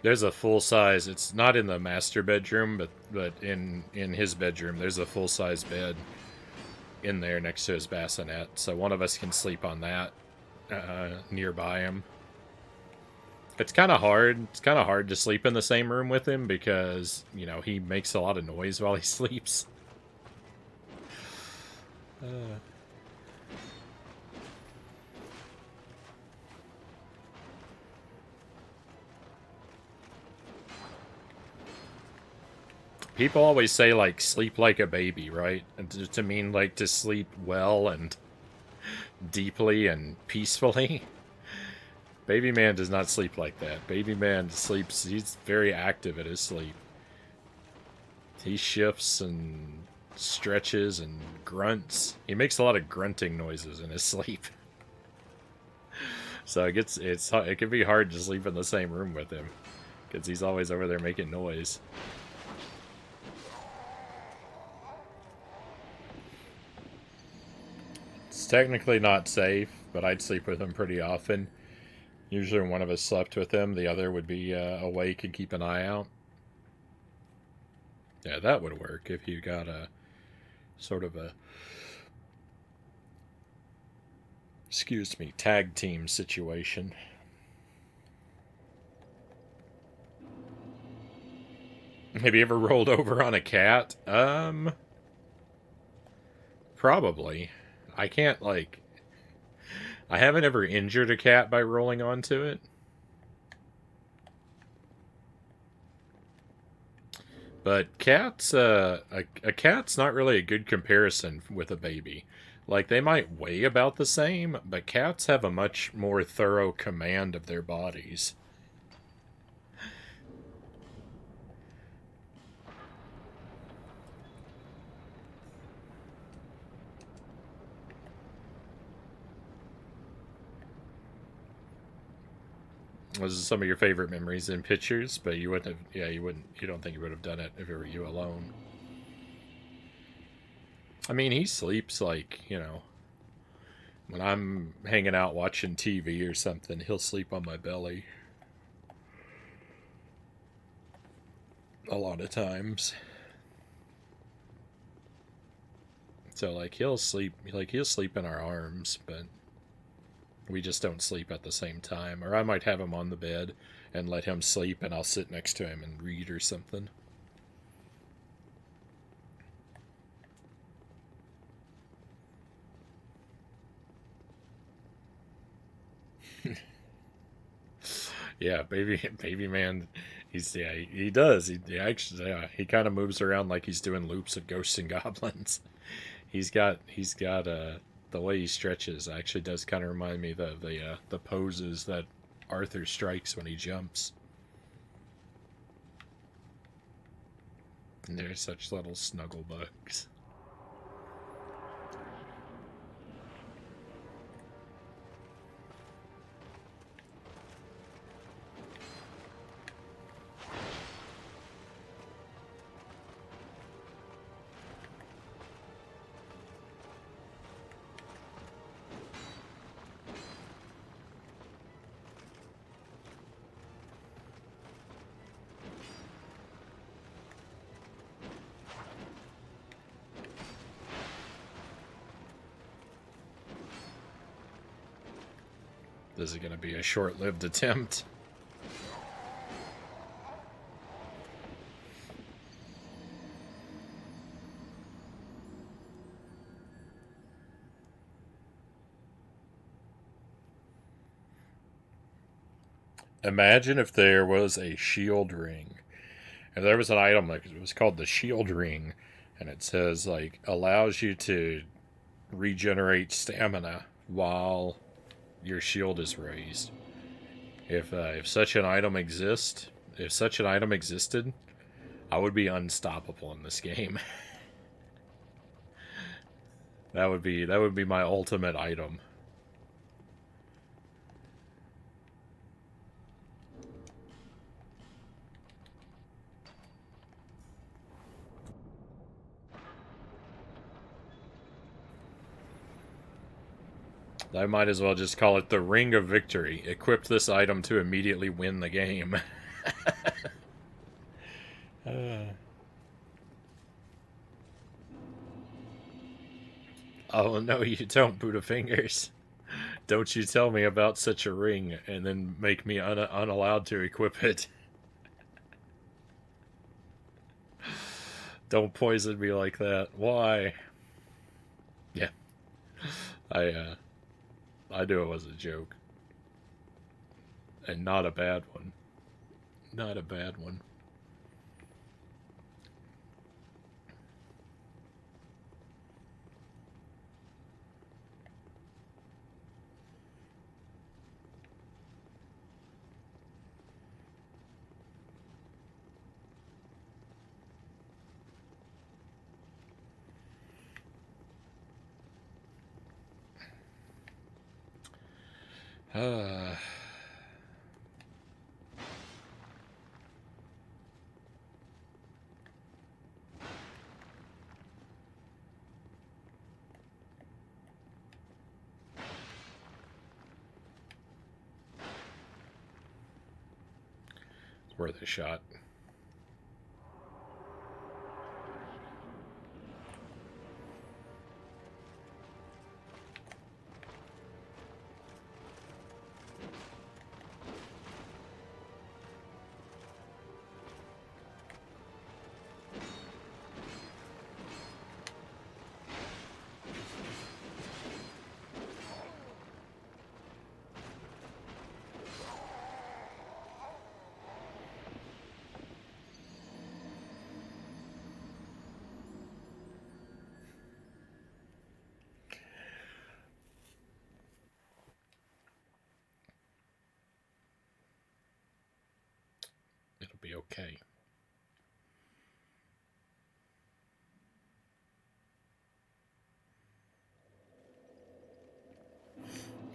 There's a full size. It's not in the master bedroom, but in his bedroom, there's a full size bed in there next to his bassinet. So one of us can sleep on that nearby him. It's kind of hard. It's kind of hard to sleep in the same room with him because, you know, he makes a lot of noise while he sleeps. People always say, like, sleep like a baby, right? And to mean, like, to sleep well and deeply and peacefully. Baby man does not sleep like that. Baby man sleeps, he's very active at his sleep. He shifts and stretches and grunts. He makes a lot of grunting noises in his sleep. So it can be hard to sleep in the same room with him because he's always over there making noise. It's technically not safe, but I'd sleep with him pretty often. Usually when one of us slept with him, the other would be awake and keep an eye out. Yeah, that would work if you got a sort of a, excuse me, tag team situation. Have you ever rolled over on a cat? Probably. I can't, like, I haven't ever injured a cat by rolling onto it. But cats, a cat's not really a good comparison with a baby. Like, they might weigh about the same, but cats have a much more thorough command of their bodies. Those are some of your favorite memories in pictures, but you wouldn't have, yeah, you don't think you would have done it if it were you alone. I mean, he sleeps like, you know, when I'm hanging out watching TV or something, he'll sleep on my belly. A lot of times. So like he'll sleep in our arms, but we just don't sleep at the same time. Or I might have him on the bed and let him sleep and I'll sit next to him and read or something. Yeah, baby man, he does. He actually he kind of moves around like he's doing loops of ghosts and goblins. He's got the way he stretches actually does kind of remind me of the poses that Arthur strikes when he jumps. And they're such little snuggle bugs. This is going to be a short-lived attempt. Imagine if there was a shield ring. If there was an item like it was called the shield ring, and it says like allows you to regenerate stamina while your shield is raised. If such an item if such an item existed, I would be unstoppable in this game. That would be my ultimate item. I might as well just call it the Ring of Victory. Equip this item to immediately win the game. Oh, no, you don't, Buddha Fingers. Don't you tell me about such a ring and then make me unallowed to equip it. Don't poison me like that. Why? Yeah. I knew it was a joke. And not a bad one. Not a bad one. Uh, it's worth a shot. It'll be okay.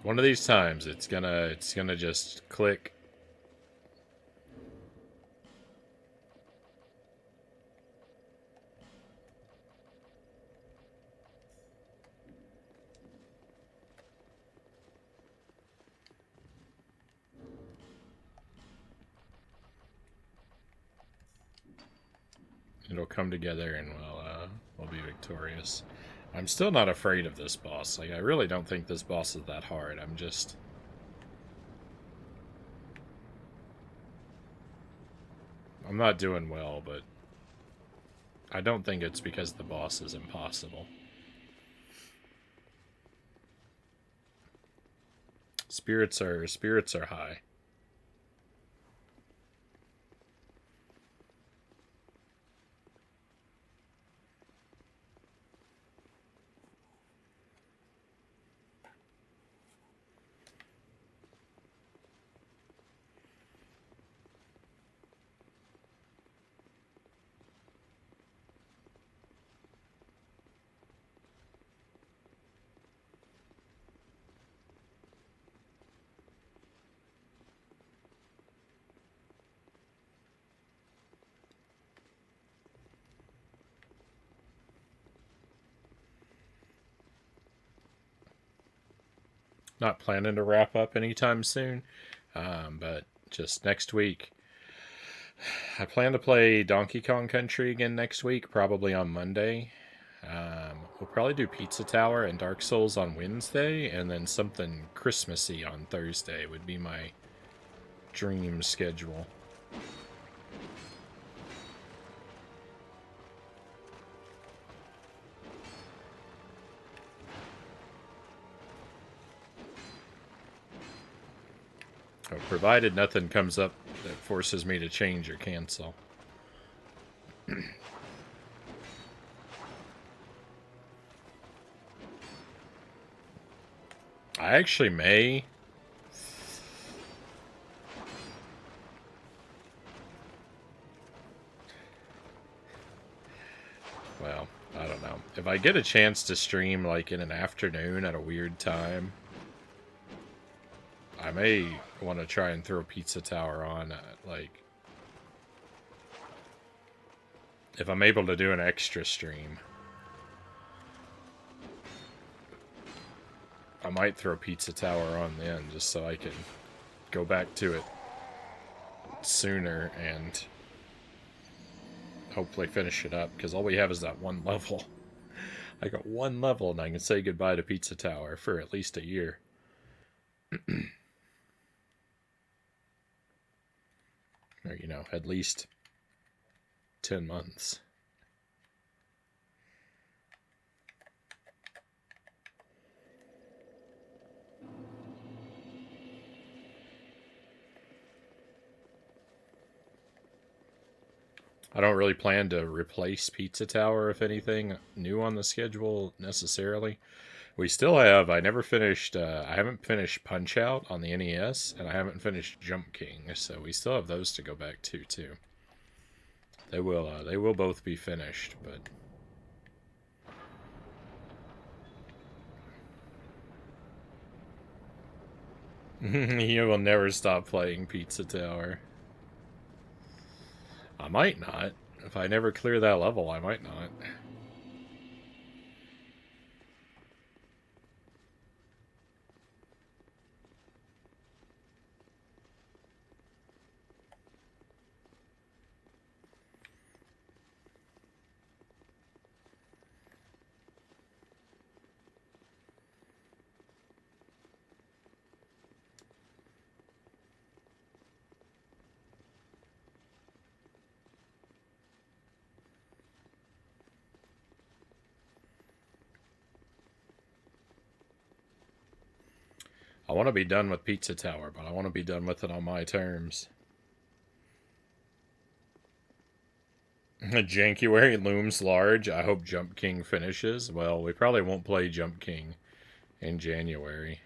One of these times it's gonna just click. It'll come together and we'll be victorious. I'm still not afraid of this boss. Like, I really don't think this boss is that hard. I'm not doing well, but I don't think it's because the boss is impossible. Spirits are high. Not planning to wrap up anytime soon, but just next week. I plan to play Donkey Kong Country again next week, probably on Monday. We'll probably do Pizza Tower and Dark Souls on Wednesday, and then something Christmassy on Thursday would be my dream schedule. Provided nothing comes up that forces me to change or cancel. I actually may. Well, I don't know. If I get a chance to stream like in an afternoon at a weird time, I may want to try and throw Pizza Tower on, like, if I'm able to do an extra stream. I might throw Pizza Tower on then, just so I can go back to it sooner and hopefully finish it up, because all we have is that one level. I got one level, and I can say goodbye to Pizza Tower for at least a year. Or, you know, at least 10 months. I don't really plan to replace Pizza Tower, if anything, new on the schedule necessarily. We still have, I haven't finished Punch Out on the NES, and I haven't finished Jump King, so we still have those to go back to, too. They will both be finished, but... You will never stop playing Pizza Tower. I might not. If I never clear that level, I might not. I want to be done with Pizza Tower, but I want to be done with it on my terms. January looms large. I hope Jump King finishes. Well, we probably won't play Jump King in January.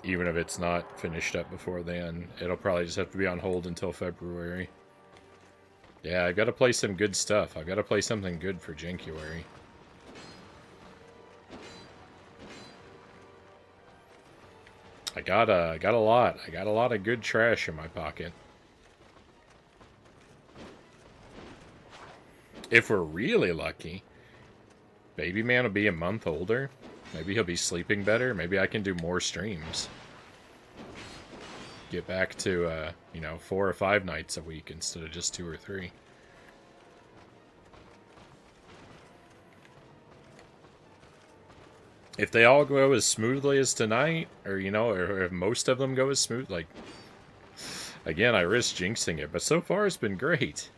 Even if it's not finished up before then. It'll probably just have to be on hold until February. Yeah, I've got to play some good stuff. I've got to play something good for January. I got a lot. I got a lot of good trash in my pocket. If we're really lucky, Baby Man will be a month older. Maybe he'll be sleeping better. Maybe I can do more streams. Get back to, 4 or 5 nights a week instead of just 2 or 3. If they all go as smoothly as tonight, or if most of them go as smooth, like, again, I risk jinxing it, but so far it's been great.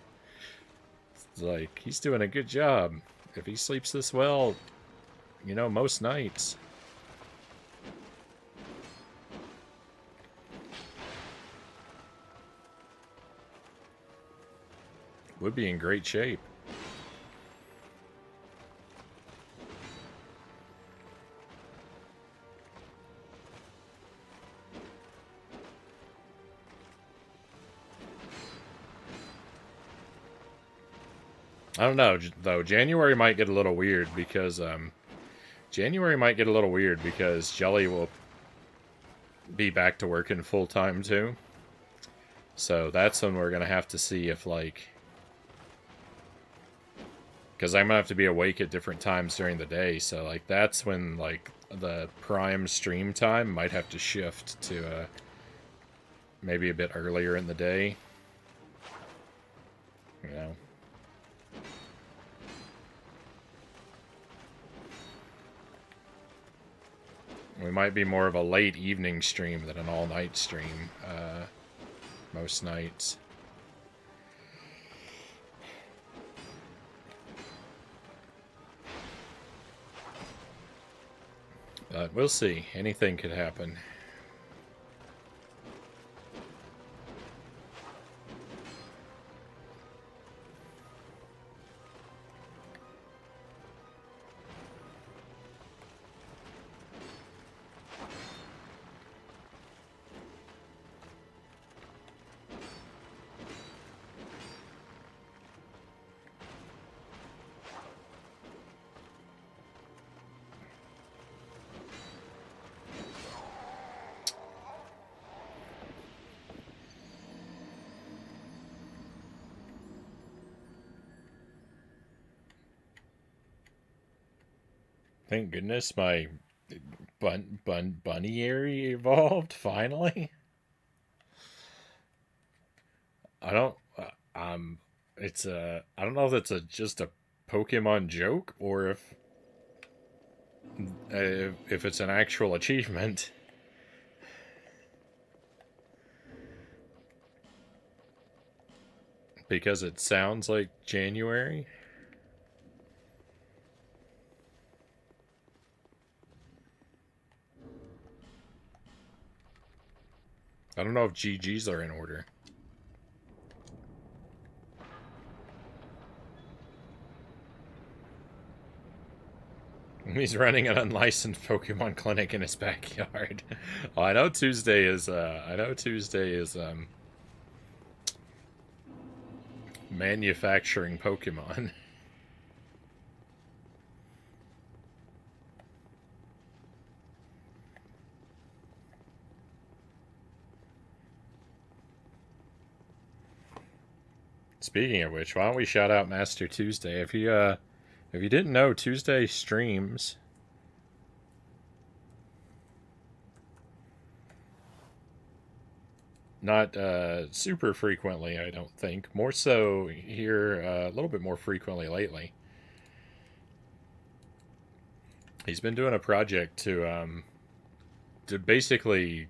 It's like, he's doing a good job. If he sleeps this well, most nights. Would be in great shape. I don't know, though. January might get a little weird because Jelly will be back to working full time too. So that's when we're gonna have to see if, like, because I'm gonna have to be awake at different times during the day. So, like, that's when, like, the prime stream time might have to shift to maybe a bit earlier in the day. You know. We might be more of a late evening stream than an all-night stream, most nights. But we'll see. Anything could happen. Thank goodness my bunny evolved finally. I don't it's I don't know if it's just a Pokemon joke or if it's an actual achievement. Because it sounds like January. I don't know if GGs are in order. He's running an unlicensed Pokemon clinic in his backyard. Oh, I know Tuesday is manufacturing Pokemon. Speaking of which, why don't we shout out Master Tuesday? If you didn't know, Tuesday streams. Not super frequently, I don't think. More so here, a little bit more frequently lately. He's been doing a project to basically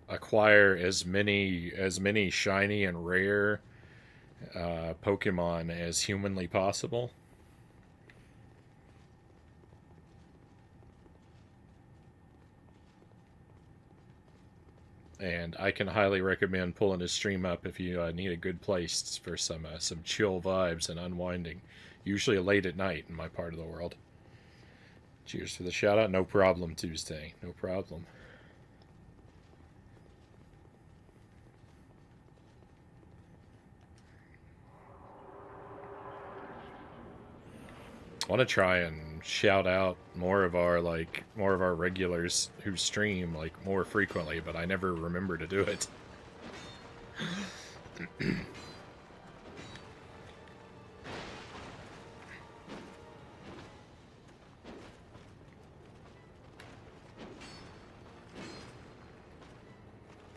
acquire as many shiny and rare Pokemon as humanly possible. And I can highly recommend pulling his stream up if you need a good place for some chill vibes and unwinding. Usually late at night in my part of the world. Cheers for the shout out. No problem, Tuesday. No problem. I want to try and shout out more of our regulars who stream more frequently, but I never remember to do it.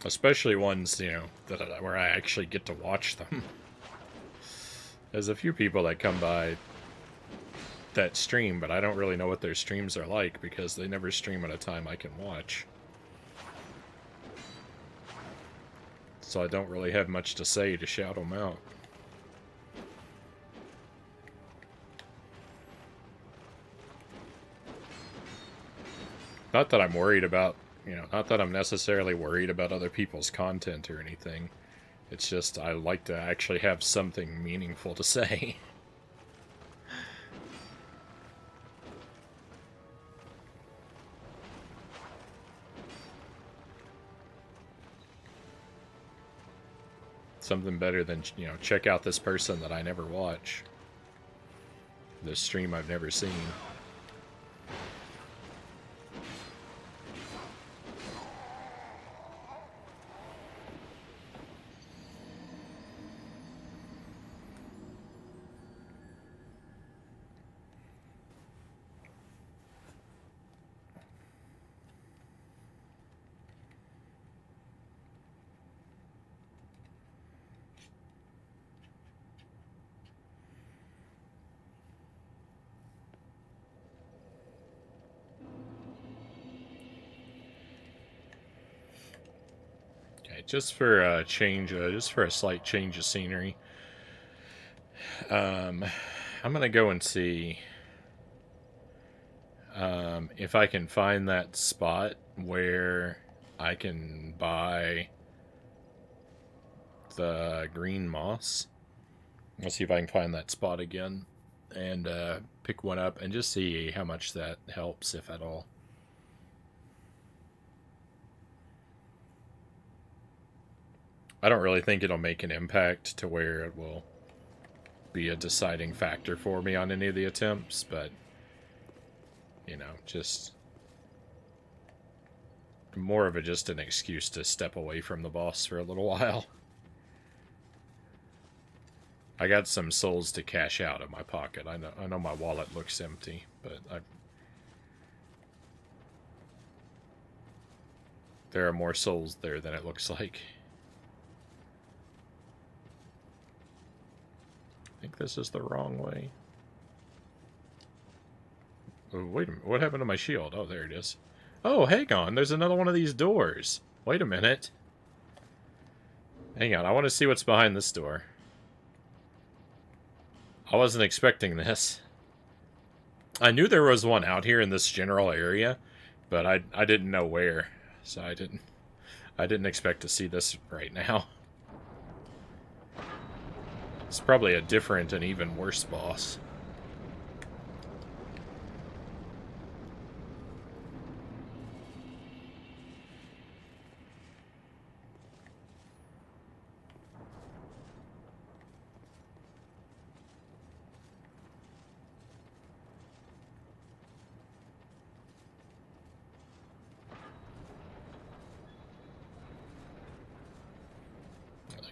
Especially ones, where I actually get to watch them. There's a few people that come by that stream, but I don't really know what their streams are like because they never stream at a time I can watch. So I don't really have much to say to shout them out. Not that I'm worried about, not that I'm necessarily worried about other people's content or anything. It's just I like to actually have something meaningful to say. Something better than, check out this person that I never watch. This stream I've never seen. just for a change, just for a slight change of scenery. I'm gonna go and see if I can find that spot where I can buy the green moss. Let's see if I can find that spot again and pick one up and just see how much that helps, if at all. I don't really think it'll make an impact to where it will be a deciding factor for me on any of the attempts, but, you know, just more of just an excuse to step away from the boss for a little while. I got some souls to cash out of my pocket. I know my wallet looks empty, but there are more souls there than it looks like. I think this is the wrong way. Oh, wait a minute. What happened to my shield? Oh, there it is. Oh, hang on. There's another one of these doors. Wait a minute. Hang on. I want to see what's behind this door. I wasn't expecting this. I knew there was one out here in this general area, but I didn't know where. So I didn't expect to see this right now. It's probably a different and even worse boss.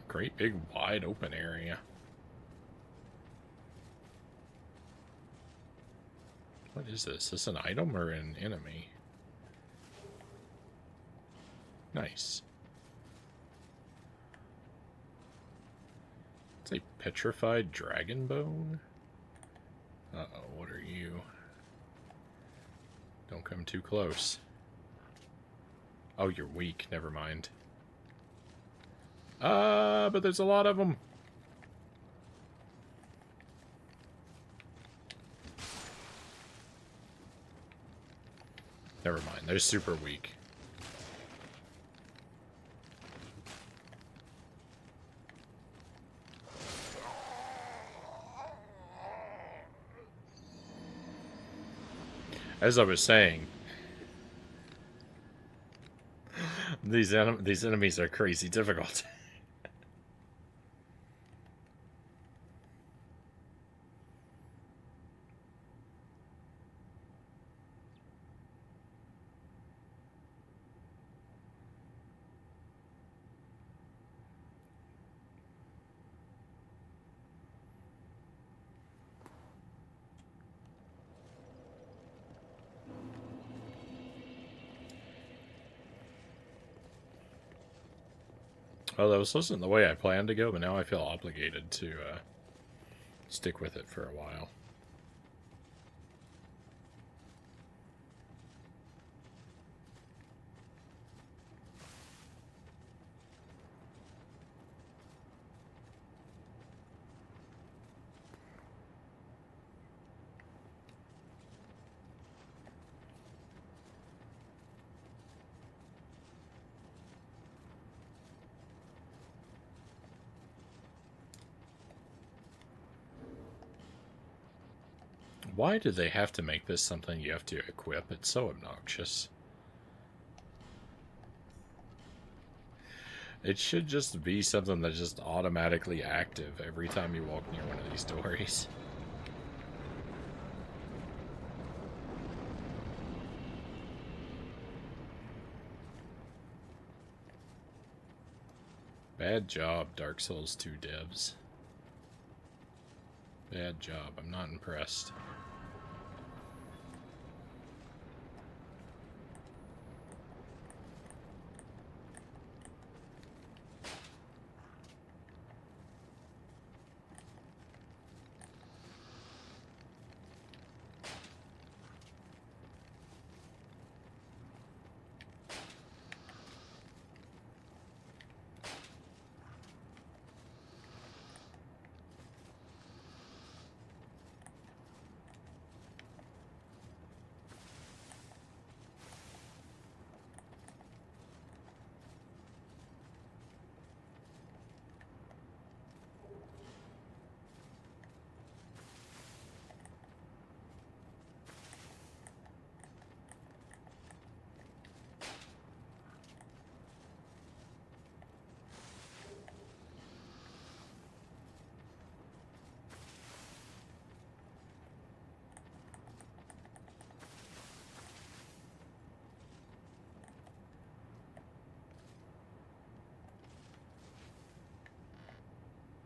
Great big wide open area. What is this? Is this an item or an enemy? Nice. It's a petrified dragon bone? Uh-oh, what are you? Don't come too close. Oh, you're weak. Never mind. But there's a lot of them. Never mind. They're super weak. As I was saying, these enemies are crazy difficult. Well, this wasn't the way I planned to go, but now I feel obligated to stick with it for a while. Why do they have to make this something you have to equip? It's so obnoxious. It should just be something that's just automatically active every time you walk near one of these doors. Bad job, Dark Souls 2 devs. Bad job. I'm not impressed.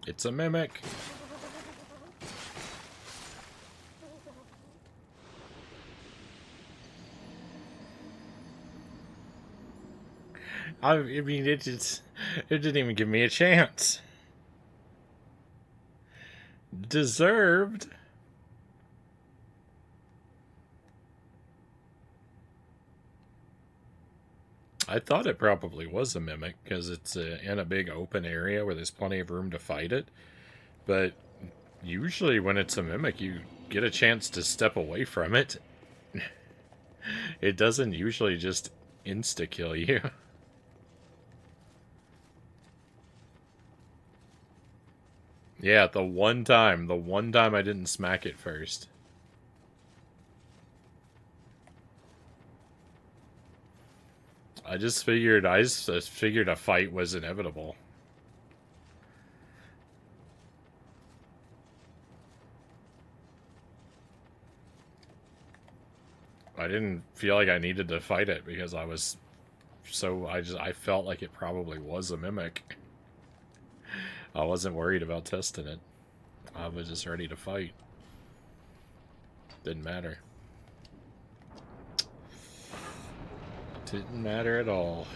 It's a mimic. I mean, it didn't even give me a chance. Deserved. I thought it probably was a mimic because it's in a big open area where there's plenty of room to fight it. But usually when it's a mimic, you get a chance to step away from it. It doesn't usually just insta-kill you. Yeah, the one time I didn't smack it first. I just figured a fight was inevitable. I didn't feel like I needed to fight it because I felt like it probably was a mimic. I wasn't worried about testing it. I was just ready to fight. Didn't matter. Didn't matter at all.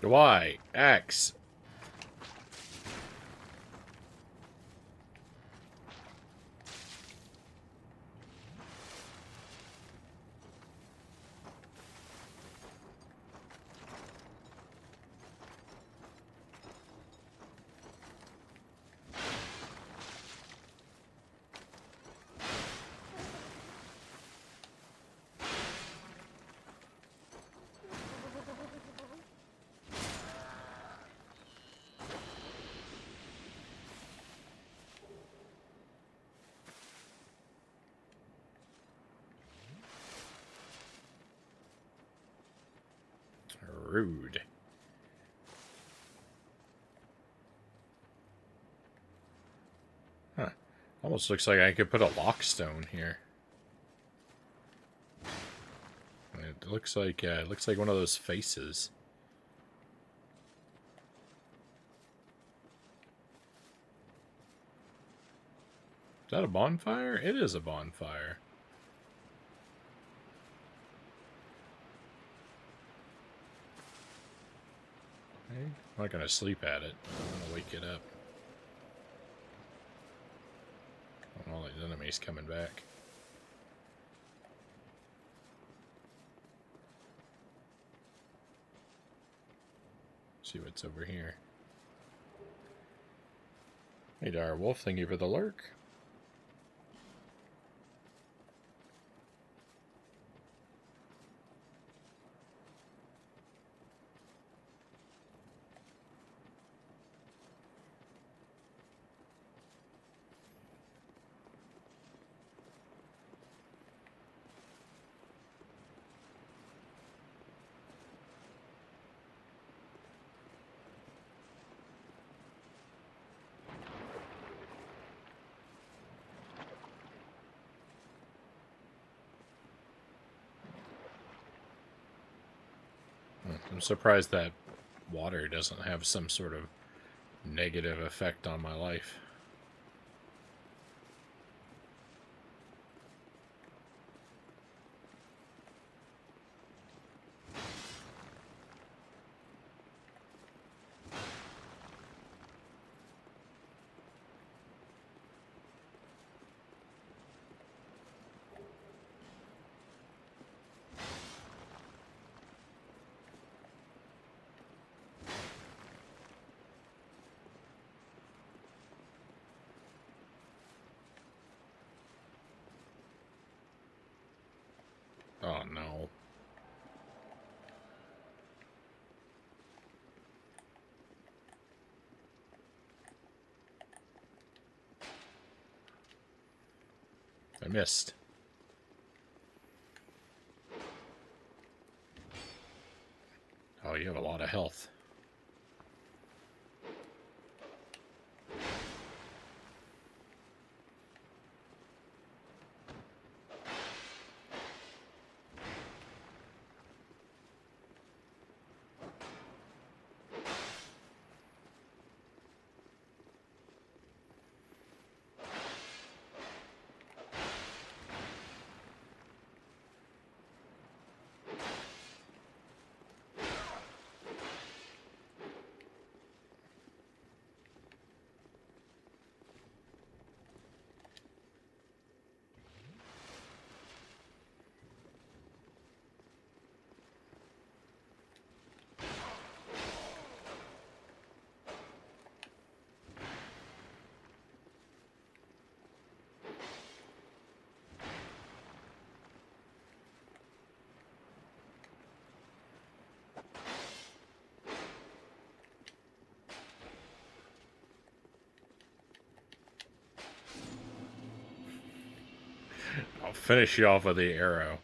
Y, X. Rude. Huh. Almost looks like I could put a lockstone here. It looks like one of those faces. Is that a bonfire? It is a bonfire. Okay. I'm not gonna sleep at it. I'm gonna wake it up. All these enemies coming back. See what's over here. Hey, Dar Wolf, thank you for the lurk. I'm surprised that water doesn't have some sort of negative effect on my life. Oh, no. I missed. Oh, you have a lot of health. I'll finish you off with the arrow.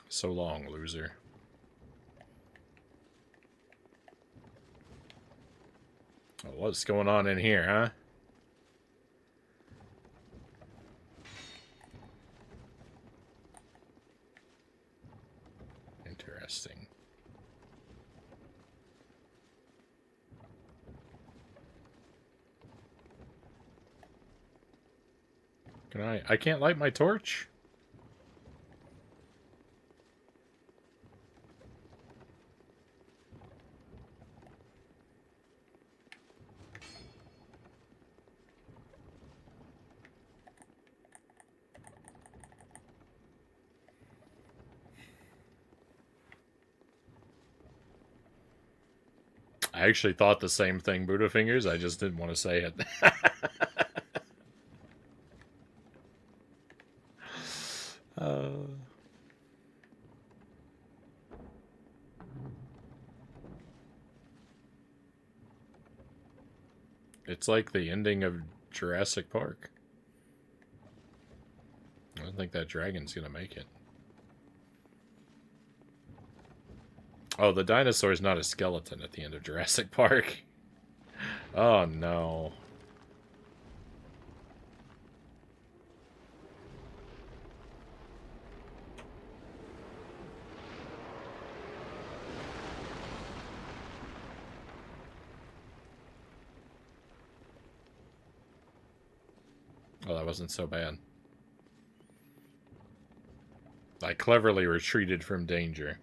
So long, loser. Oh, what's going on in here, huh? Interesting. Can I can't light my torch? I actually thought the same thing, Buddha Fingers. I just didn't want to say it. It's like the ending of Jurassic Park. I don't think that dragon's gonna make it. Oh, the dinosaur's not a skeleton at the end of Jurassic Park. Oh, no. Oh, that wasn't so bad. I cleverly retreated from danger.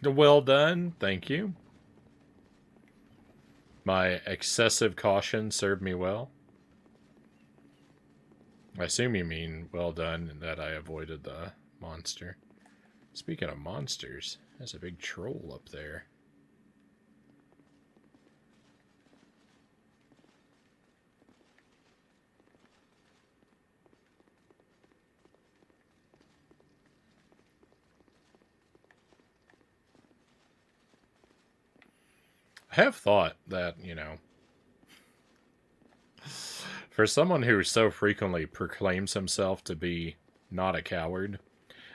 Well done. Thank you. My excessive caution served me well. I assume you mean well done and that I avoided the monster. Speaking of monsters, there's a big troll up there. I have thought that, for someone who so frequently proclaims himself to be not a coward,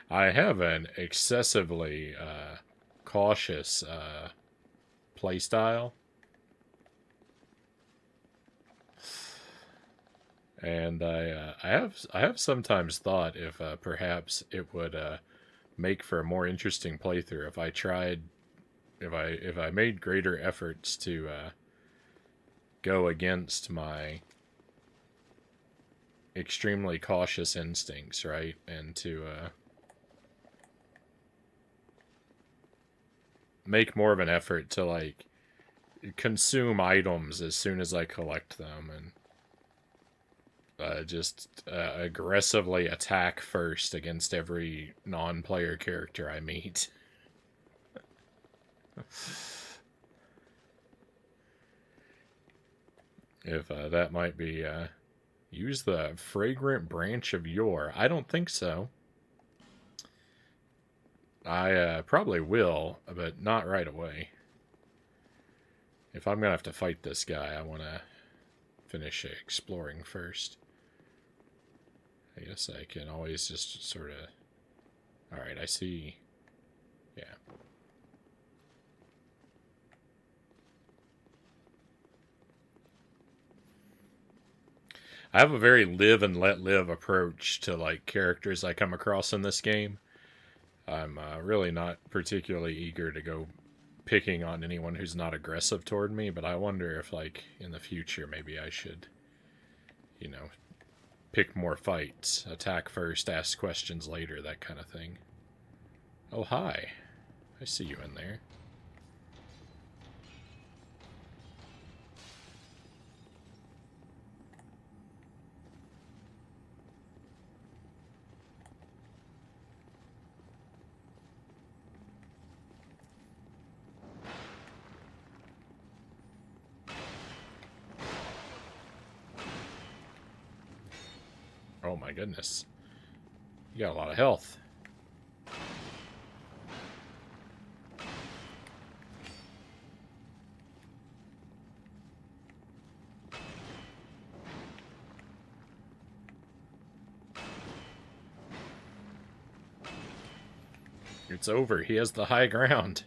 I have an excessively cautious playstyle. And I have sometimes thought if perhaps it would make for a more interesting playthrough if I tried if I made greater efforts to go against my extremely cautious instincts, right? And to make more of an effort to like consume items as soon as I collect them and just aggressively attack first against every non-player character I meet. If that might be, use the fragrant branch of yore. I don't think so. I probably will, but not right away. If I'm gonna have to fight this guy, I want to finish exploring first. I guess I can always just sort of... Alright, I see. Yeah. I have a very live and let live approach to like characters I come across in this game. I'm really not particularly eager to go picking on anyone who's not aggressive toward me, but I wonder if like in the future maybe I should, you know, pick more fights, attack first, ask questions later, that kind of thing. Oh, hi. I see you in there. Oh my goodness. You got a lot of health. It's over. He has the high ground.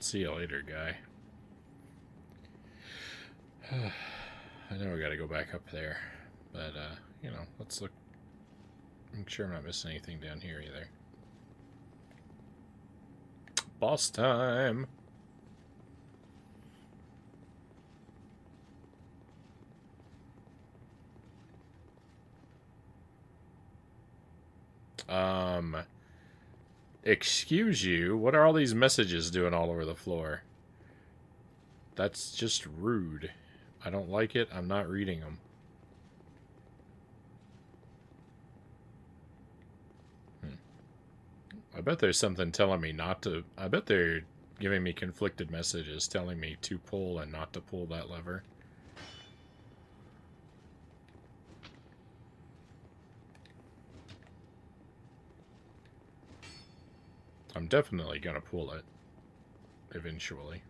See you later, guy. I know we gotta go back up there. But, you know, let's look. Make sure I'm not missing anything down here either. Boss time! Excuse you? What are all these messages doing all over the floor? That's just rude. I don't like it. I'm not reading them. I bet there's something telling me not to... I bet they're giving me conflicted messages telling me to pull and not to pull that lever. I'm definitely gonna pull it. Eventually.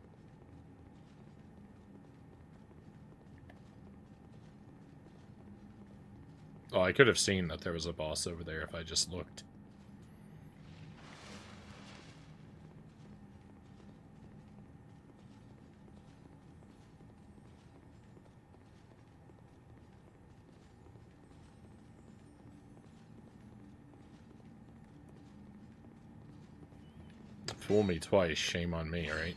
Oh, I could have seen that there was a boss over there if I just looked. Fool me twice, shame on me, right?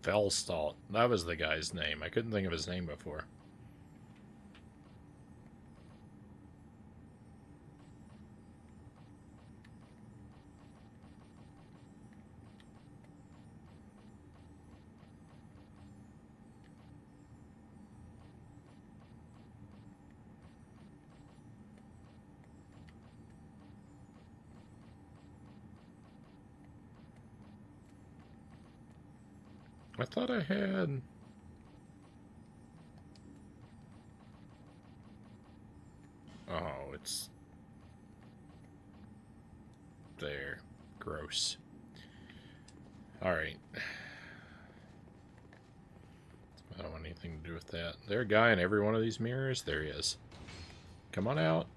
Felstalt. That was the guy's name. I couldn't think of his name before. I thought I had... Oh, it's... there. Gross. Alright. I don't want anything to do with that. There a guy in every one of these mirrors? There he is. Come on out.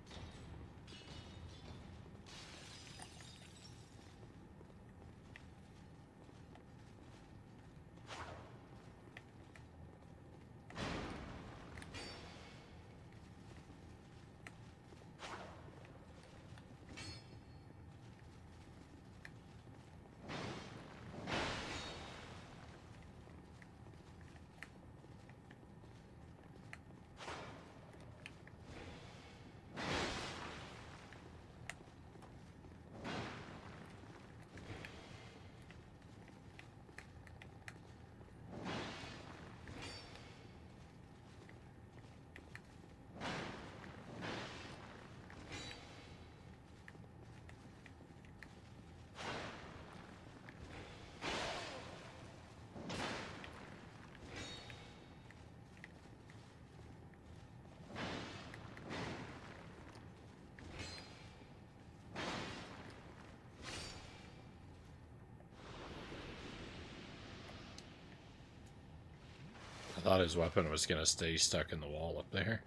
I thought his weapon was going to stay stuck in the wall up there.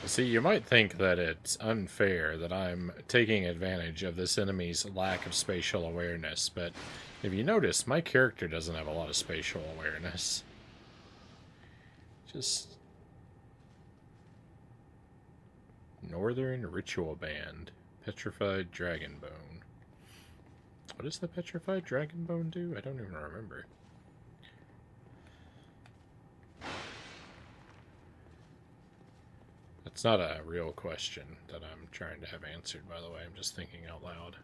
See, you might think that it's unfair that I'm taking advantage of this enemy's lack of spatial awareness, but if you notice, my character doesn't have a lot of spatial awareness. Just... Northern Ritual Band. Petrified Dragon Bone. What does the Petrified Dragon Bone do? I don't even remember. It's not a real question that I'm trying to have answered, by the way. I'm just thinking out loud.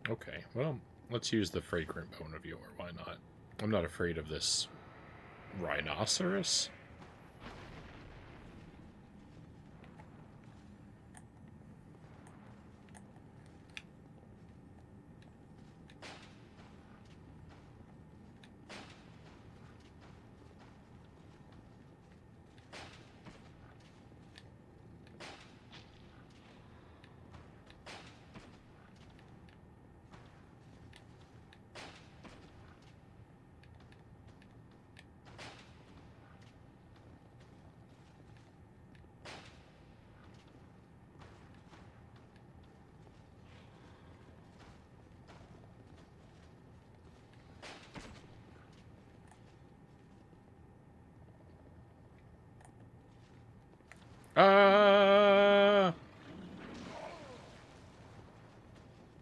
Okay, well, let's use the fragrant bone of yore. Why not? I'm not afraid of this rhinoceros.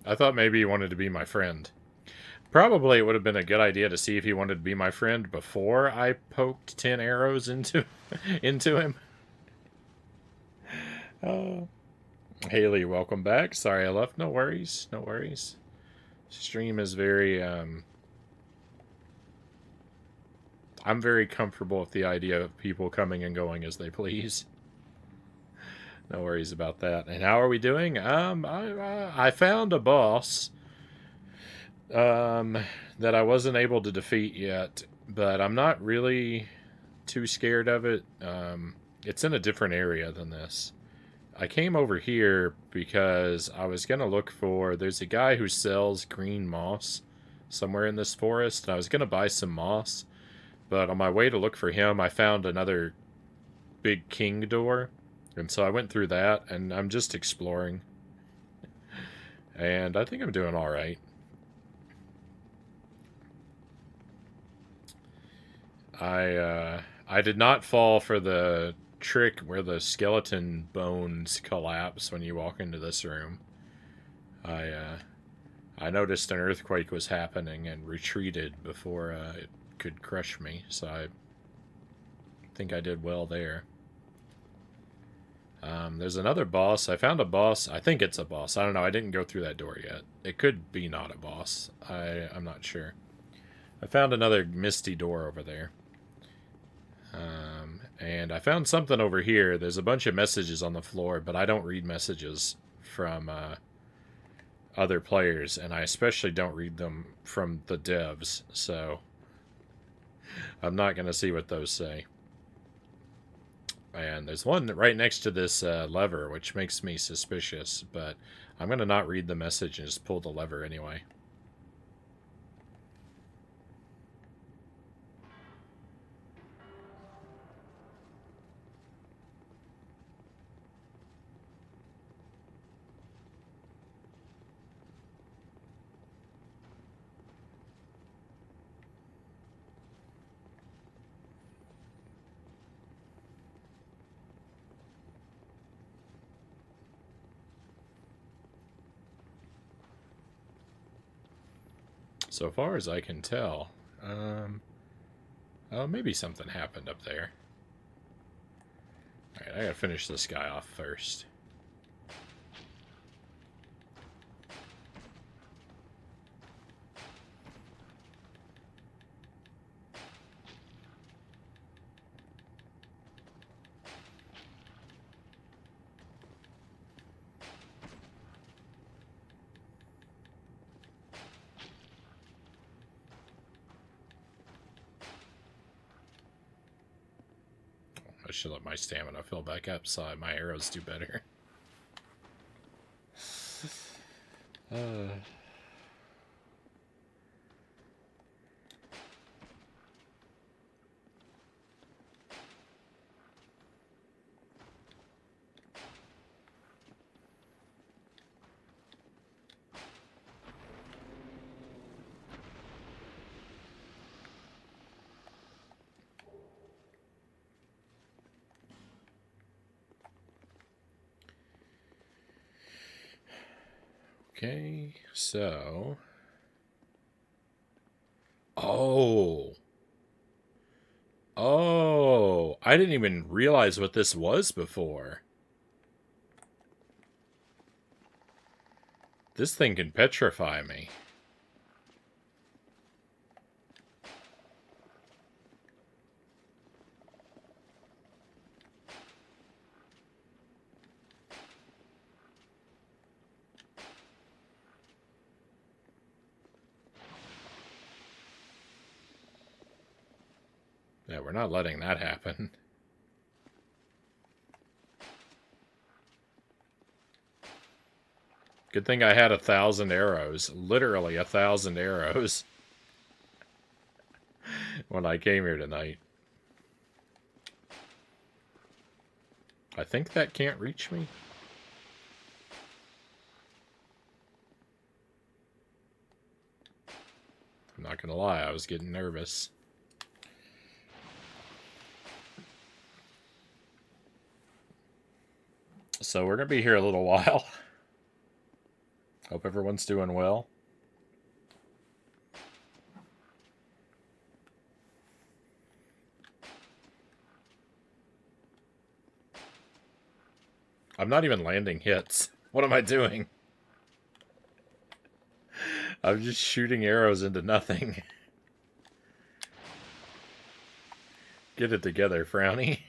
I thought maybe he wanted to be my friend. Probably it would have been a good idea to see if he wanted to be my friend before I poked 10 arrows into him. Oh, Haley, welcome back. Sorry I left. No worries. No worries. Stream is very, I'm very comfortable with the idea of people coming and going as they please. No worries about that. And how are we doing? I found a boss that I wasn't able to defeat yet, but I'm not really too scared of it. It's in a different area than this. I came over here because I was going to look for... There's a guy who sells green moss somewhere in this forest, and I was going to buy some moss, but on my way to look for him, I found another big king door, and so I went through that, and I'm just exploring. And I think I'm doing alright. I did not fall for the trick where the skeleton bones collapse when you walk into this room. I noticed an earthquake was happening and retreated before it could crush me, so I think I did well there. There's another boss. I found a boss. I think it's a boss. I don't know. I didn't go through that door yet. It could be not a boss. I'm not sure. I found another misty door over there. And I found something over here. There's a bunch of messages on the floor, but I don't read messages from other players, and I especially don't read them from the devs, so I'm not going to see what those say. And there's one right next to this lever, which makes me suspicious, but I'm going to not read the message and just pull the lever anyway. So far as I can tell, oh, maybe something happened up there. Alright, I gotta finish this guy off first. I should let my stamina fill back up so my arrows do better. Okay, so... Oh! Oh! I didn't even realize what this was before. This thing can petrify me. Yeah, we're not letting that happen. Good thing I had 1,000 arrows. Literally 1,000 arrows. When I came here tonight. I think that can't reach me. I'm not gonna lie, I was getting nervous. So we're gonna be here a little while. Hope everyone's doing well. I'm not even landing hits. What am I doing? I'm just shooting arrows into nothing. Get it together, Frownie.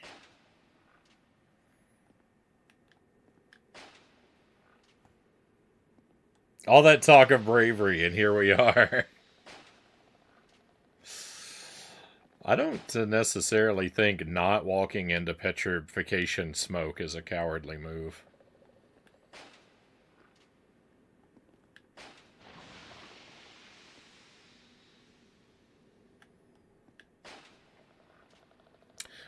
All that talk of bravery, and here we are. I don't necessarily think not walking into petrification smoke is a cowardly move.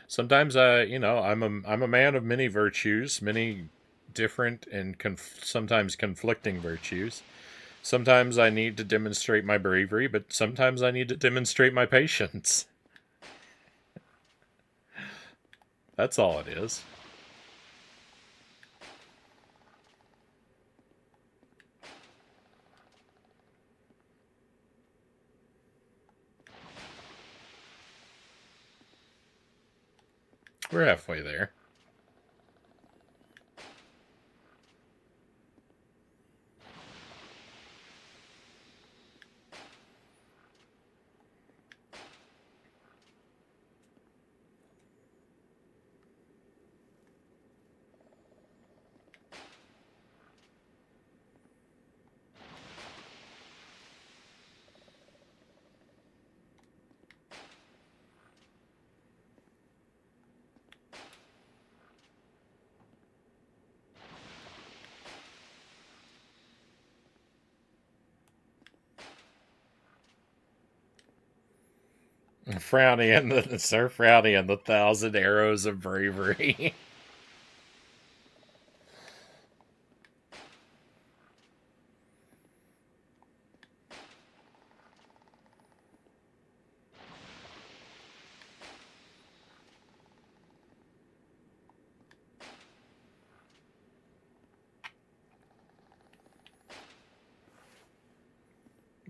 Sometimes I'm a man of many virtues, many different and sometimes conflicting virtues. Sometimes I need to demonstrate my bravery, but sometimes I need to demonstrate my patience. That's all it is. We're halfway there. Frownie and the Sir Frownie and the 1,000 arrows of bravery.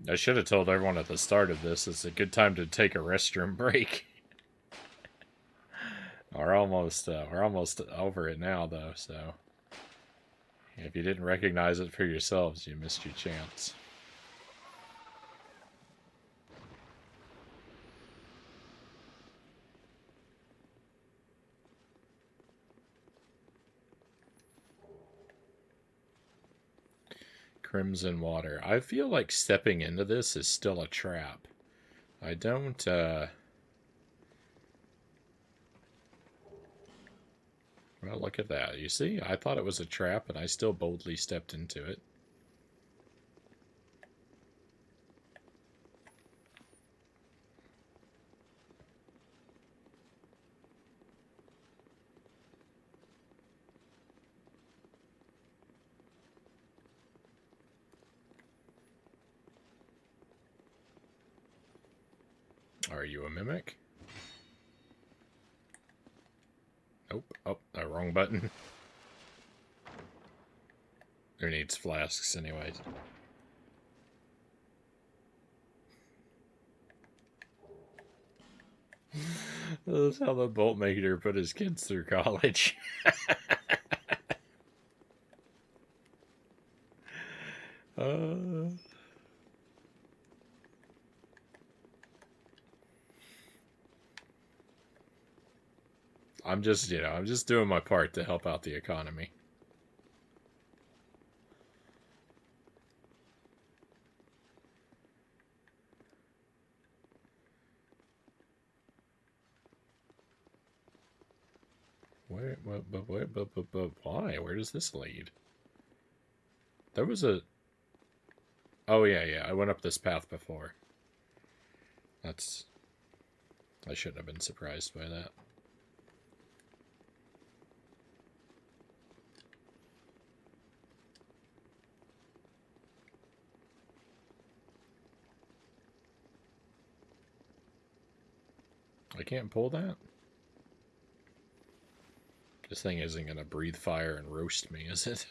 I should have told everyone at the start of this it's a good time to take a restroom break. we're almost over it now, though. So if you didn't recognize it for yourselves, you missed your chance. Crimson water. I feel like stepping into this is still a trap. I don't. Well, look at that. You see, I thought it was a trap, and I still boldly stepped into it. Are you a mimic? Nope. Oh, wrong button. Who needs flasks, anyways? That's how the bolt maker put his kids through college. uh... I'm just doing my part to help out the economy. Why? Where does this lead? There was a... Oh, yeah. I went up this path before. That's... I shouldn't have been surprised by that. I can't pull that? This thing isn't going to breathe fire and roast me, is it?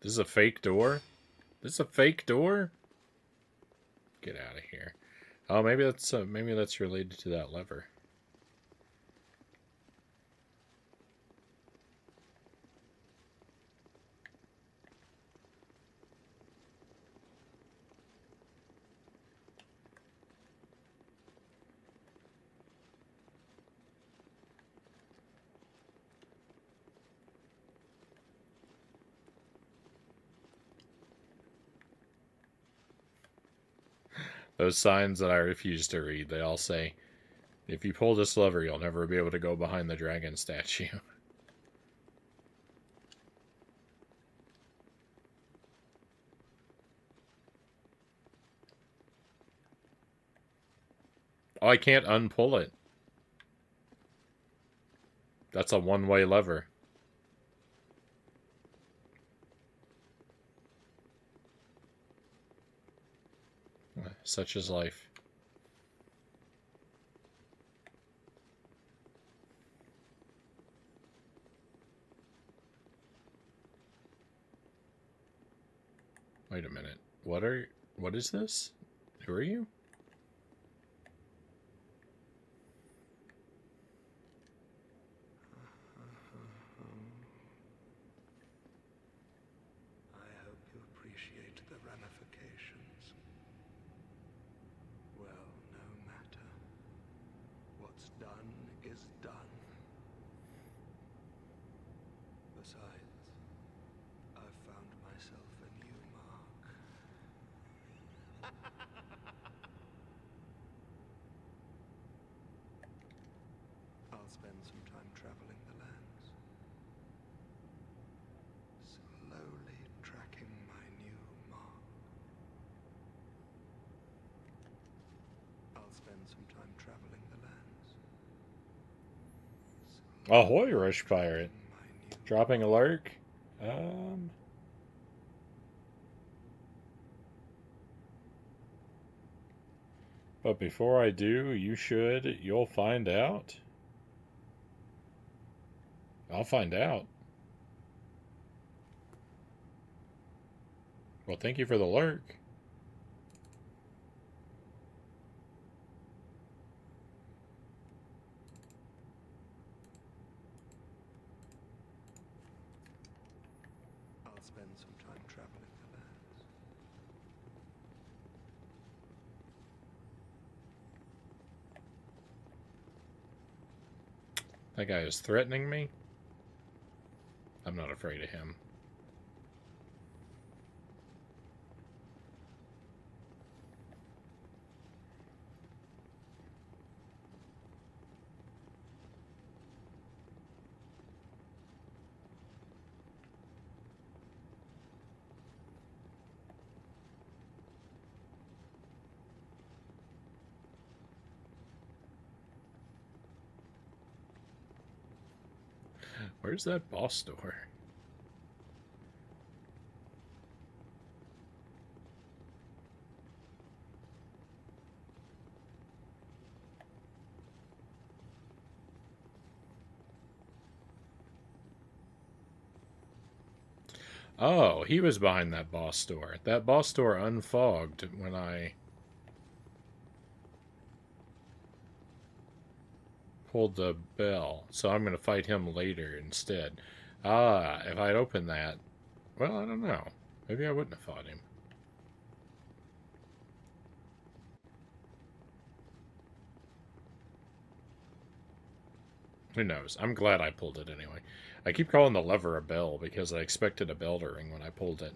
This is a fake door? This is a fake door? Get out of here. Oh, maybe that's related to that lever. Those signs that I refuse to read, they all say, if you pull this lever, you'll never be able to go behind the dragon statue. Oh, I can't unpull it. That's a one-way lever. Such is life. Wait a minute. What is this? Who are you? I hope you appreciate the ramifications. Well, no matter. What's done is done. Besides, I've found myself a new mark. I'll spend some time traveling the lands. Slowly tracking my new mark. I'll spend some time traveling the lands. Ahoy, Rush Pirate. Dropping a lurk? But before I do, you'll find out. I'll find out. Well, thank you for the lurk. I'll spend some time traveling the lands. That guy is threatening me. I'm not afraid of him. Where's that boss door? Oh, he was behind that boss door. That boss door unfogged when I pulled the bell. So I'm going to fight him later instead. Ah, if I'd opened that... Well, I don't know. Maybe I wouldn't have fought him. Who knows? I'm glad I pulled it anyway. I keep calling the lever a bell because I expected a bell to ring when I pulled it.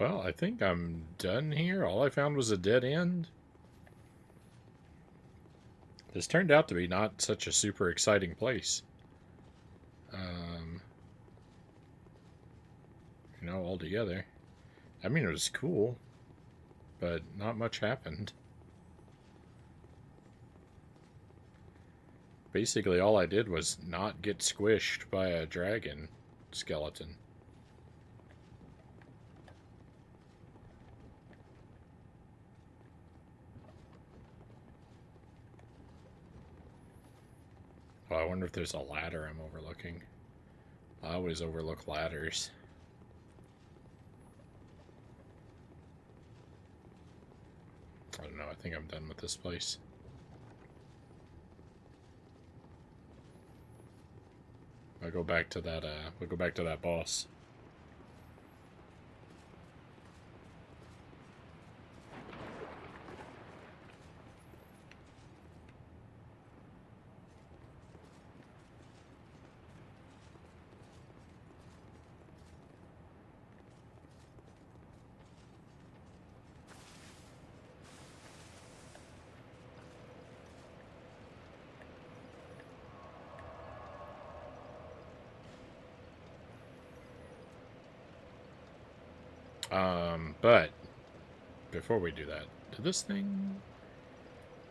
Well, I think I'm done here. All I found was a dead end. This turned out to be not such a super exciting place. You know, altogether. I mean, it was cool, but not much happened. Basically, all I did was not get squished by a dragon skeleton. Oh, I wonder if there's a ladder I'm overlooking. I always overlook ladders. I don't know, I think I'm done with this place. I'll go back to that, we'll go back to that boss. But before we do that, did this thing?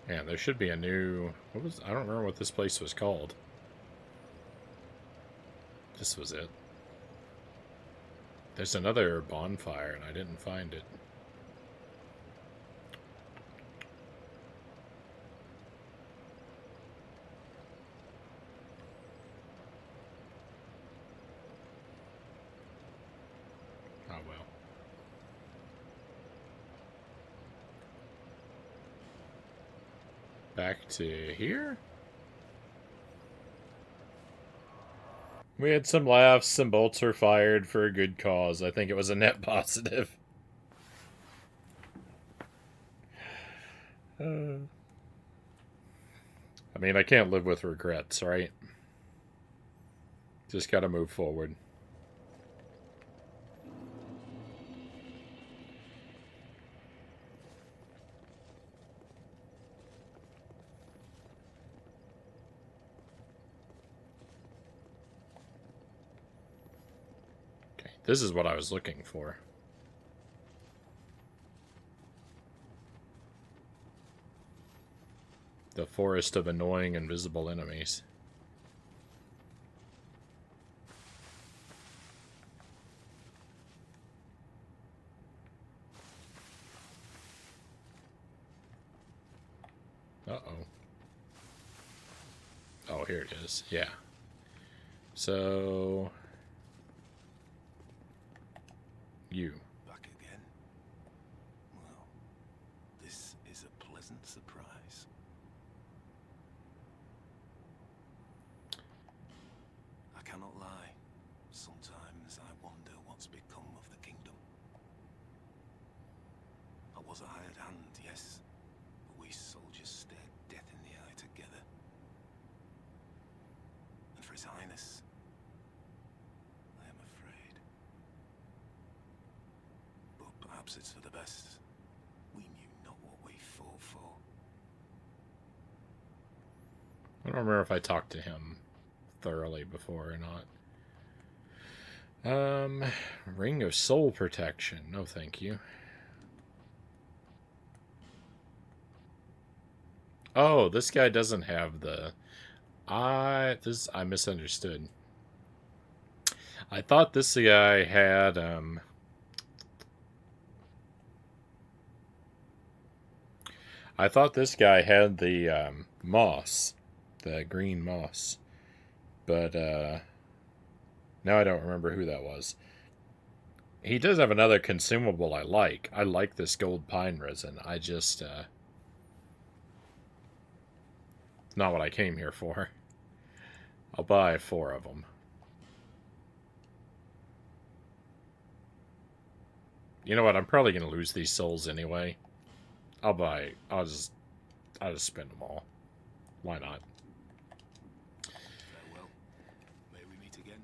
Yeah, there should be a new. What was? I don't remember what this place was called. This was it. There's another bonfire, and I didn't find it. Oh well. Back to here? We had some laughs, some bolts were fired for a good cause. I think it was a net positive. I mean, I can't live with regrets, right? Just gotta move forward. Okay, this is what I was looking for. The forest of annoying invisible enemies. Uh-oh. Oh, here it is. Yeah. So... You. Back again. Well, this is a pleasant surprise. I cannot lie. Sometimes I wonder what's become of the kingdom. I was a hired hand, yes, but we soldiers stared death in the eye together. And for His Highness, I am afraid. But perhaps it's for the best. We knew not what we fought for. I don't remember if I talked to him thoroughly before or not. Ring of Soul Protection. No, thank you. Oh, this guy doesn't have the... I misunderstood. I thought this guy had, I thought this guy had the, moss. The green moss. But, now I don't remember who that was. He does have another consumable I like. I like this gold pine resin. I just, not what I came here for. I'll buy 4 of them. You know what? I'm probably going to lose these souls anyway. I'll just spend them all. Why not? Farewell. May we meet again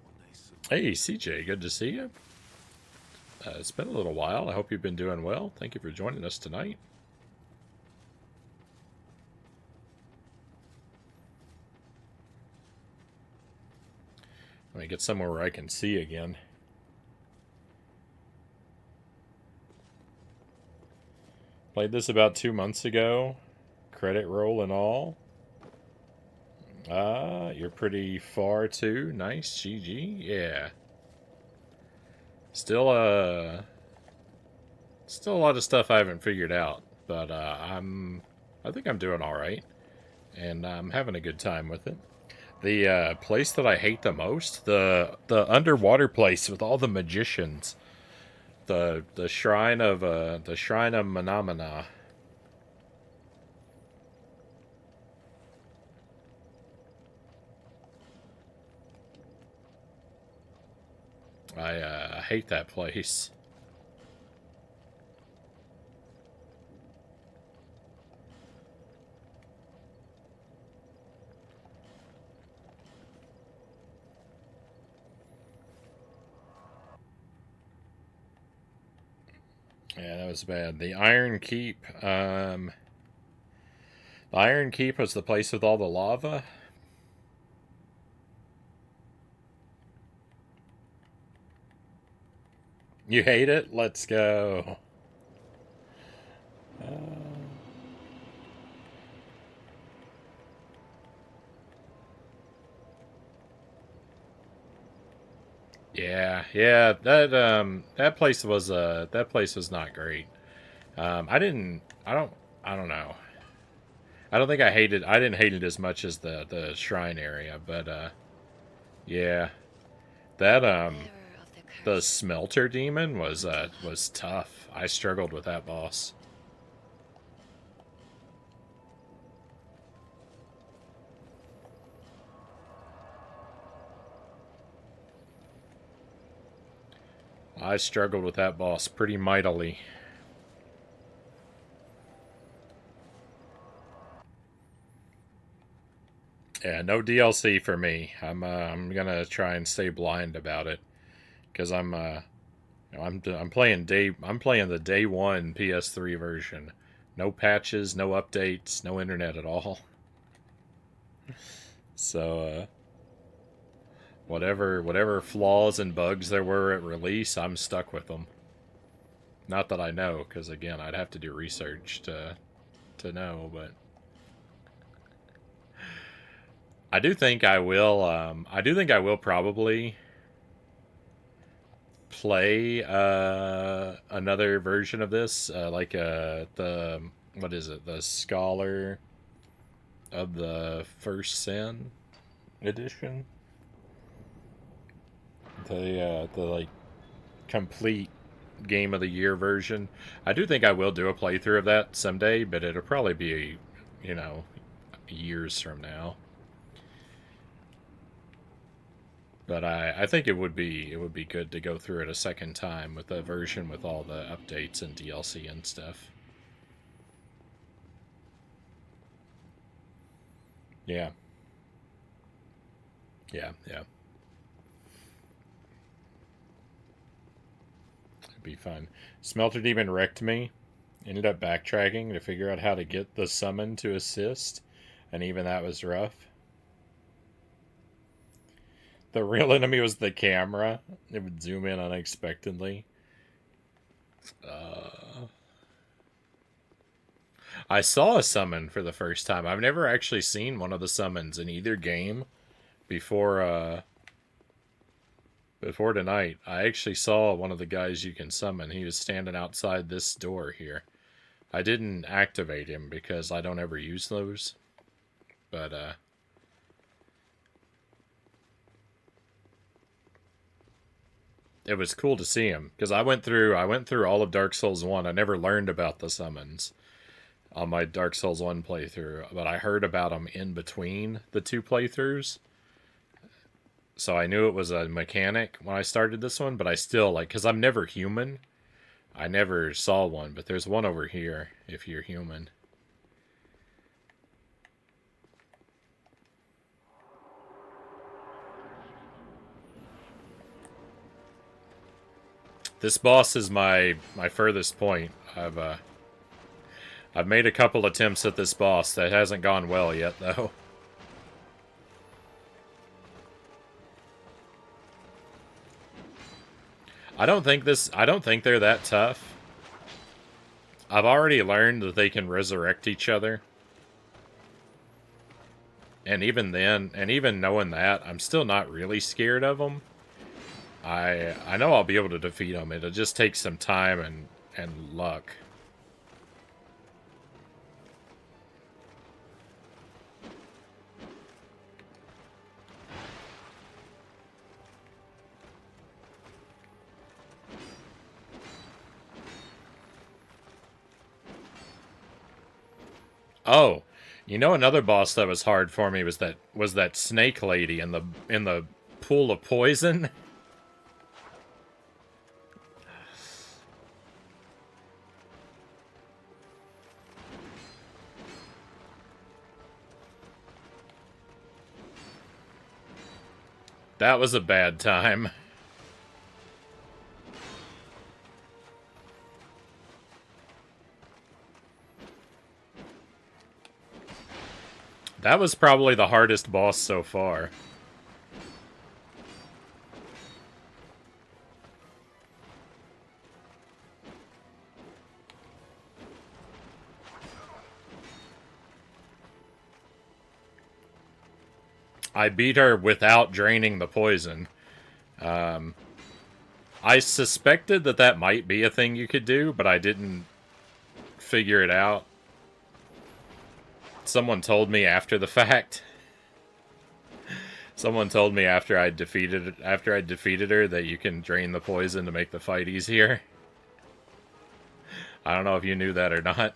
one day soon. Hey, CJ, good to see you. It's been a little while. I hope you've been doing well. Thank you for joining us tonight. Let me get somewhere where I can see again. Played this about 2 months ago. Credit roll and all. You're pretty far too. Nice, GG. Yeah. Still a lot of stuff I haven't figured out, but I think I'm doing all right, and I'm having a good time with it. The place that I hate the most, the underwater place with all the magicians, the shrine of Manamana. I hate that place. Yeah, that was bad. The Iron Keep. The Iron Keep was the place with all the lava. You hate it? Let's go. Yeah. That place was not great. I didn't. I don't know. I don't think I didn't hate it as much as the shrine area, but yeah, that the smelter demon was tough. I struggled with that boss. I struggled with that boss pretty mightily. Yeah, no DLC for me. I'm gonna try and stay blind about it because I'm playing the day one PS3 version. No patches, no updates, no internet at all. So whatever flaws and bugs there were at release, I'm stuck with them. Not that I know, because again, I'd have to do research to know, but I do think I will. I do think I will probably play another version of this, like the what is it, the Scholar of the First Sin edition, the like complete game of the year version. I do think I will do a playthrough of that someday, but it'll probably be, you know, years from now. But I think it would be good to go through it a second time with the version with all the updates and DLC and stuff. Yeah, yeah. It'd be fun. Smelter Demon wrecked me. Ended up backtracking to figure out how to get the summon to assist, and even that was rough. The real enemy was the camera. It would zoom in unexpectedly. Uh, I saw a summon for the first time. I've never actually seen one of the summons in either game before before tonight. I actually saw one of the guys you can summon. He was standing outside this door here. I didn't activate him because I don't ever use those. But it was cool to see him because I went through all of Dark Souls 1. I never learned about the summons on my Dark Souls 1 playthrough, but I heard about them in between the two playthroughs. So I knew it was a mechanic when I started this one, but I still like, cuz I'm never human. I never saw one, but there's one over here if you're human. This boss is my furthest point. I've made a couple attempts at this boss that hasn't gone well yet, though. I don't think they're that tough. I've already learned that they can resurrect each other. And even then, and even knowing that, I'm still not really scared of them. I know I'll be able to defeat them. It'll just take some time and luck. Oh, you know another boss that was hard for me was that snake lady in the pool of poison. That was a bad time. That was probably the hardest boss so far. I beat her without draining the poison. I suspected that might be a thing you could do, but I didn't figure it out. Someone told me after the fact. Someone told me after I defeated her that you can drain the poison to make the fight easier. I don't know if you knew that or not.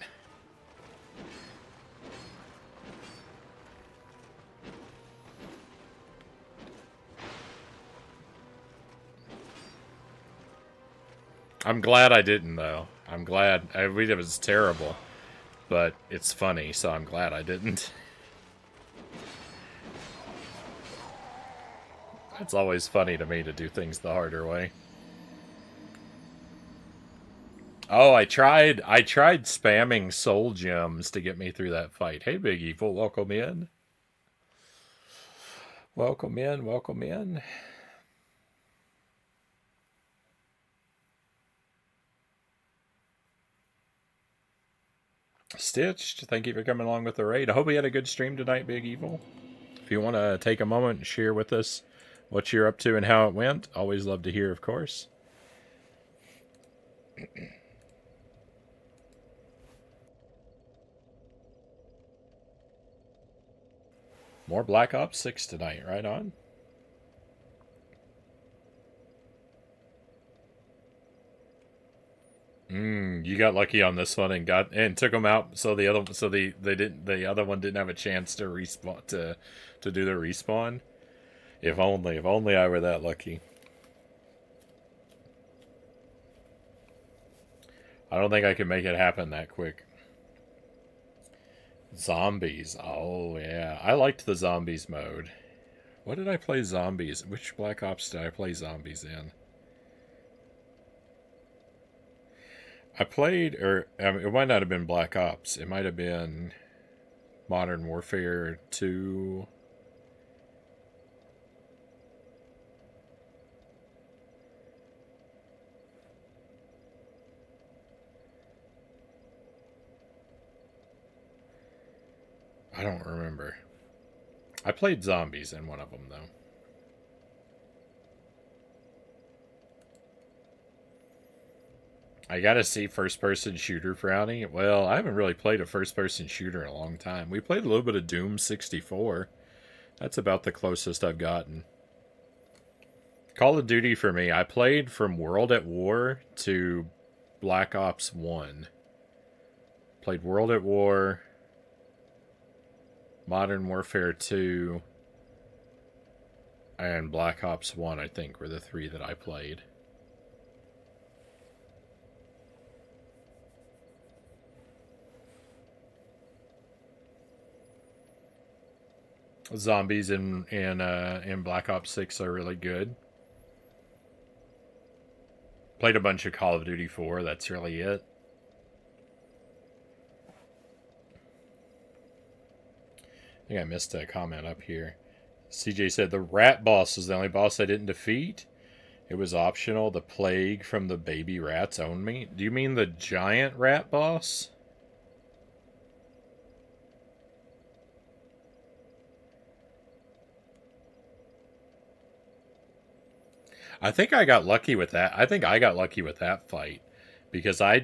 I'm glad I didn't, though. I'm glad. I mean, it was terrible. But it's funny, so I'm glad I didn't. It's always funny to me to do things the harder way. Oh, I tried spamming soul gems to get me through that fight. Hey, Big Evil, welcome in. Welcome in, welcome in. Stitched, thank you for coming along with the raid. I hope you had a good stream tonight, Big Evil. If you want to take a moment and share with us what you're up to and how it went, always love to hear, of course. More Black Ops 6 tonight, right on. You got lucky on this one and took them out, so the other one didn't have a chance to respawn to do the respawn. If only I were that lucky. I don't think I can make it happen that quick. Zombies. Oh yeah, I liked the zombies mode. What did I play zombies? Which Black Ops did I play zombies in? I played, it might not have been Black Ops. It might have been Modern Warfare 2. I don't remember. I played zombies in one of them, though. I gotta see first-person shooter, Frownie. Well, I haven't really played a first-person shooter in a long time. We played a little bit of Doom 64. That's about the closest I've gotten. Call of Duty for me, I played from World at War to Black Ops 1. Played World at War, Modern Warfare 2, and Black Ops 1, I think, were the three that I played. Zombies in Black Ops 6 are really good. Played a bunch of Call of Duty 4. That's really it. I think I missed a comment up here. CJ said the rat boss was the only boss I didn't defeat. It was optional. The plague from the baby rats owned me. Do you mean the giant rat boss? I think I got lucky with that. I think I got lucky with that fight because I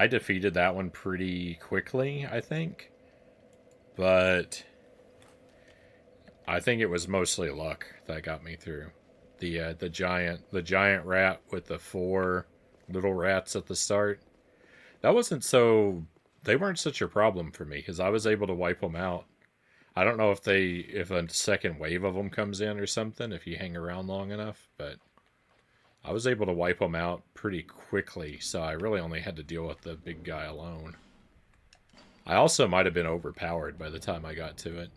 defeated that one pretty quickly, I think. But I think it was mostly luck that got me through. The giant rat with the 4 little rats at the start. That wasn't so they weren't such a problem for me cuz I was able to wipe them out. I don't know if a second wave of them comes in or something if you hang around long enough, but I was able to wipe them out pretty quickly, so I really only had to deal with the big guy alone. I also might have been overpowered by the time I got to it.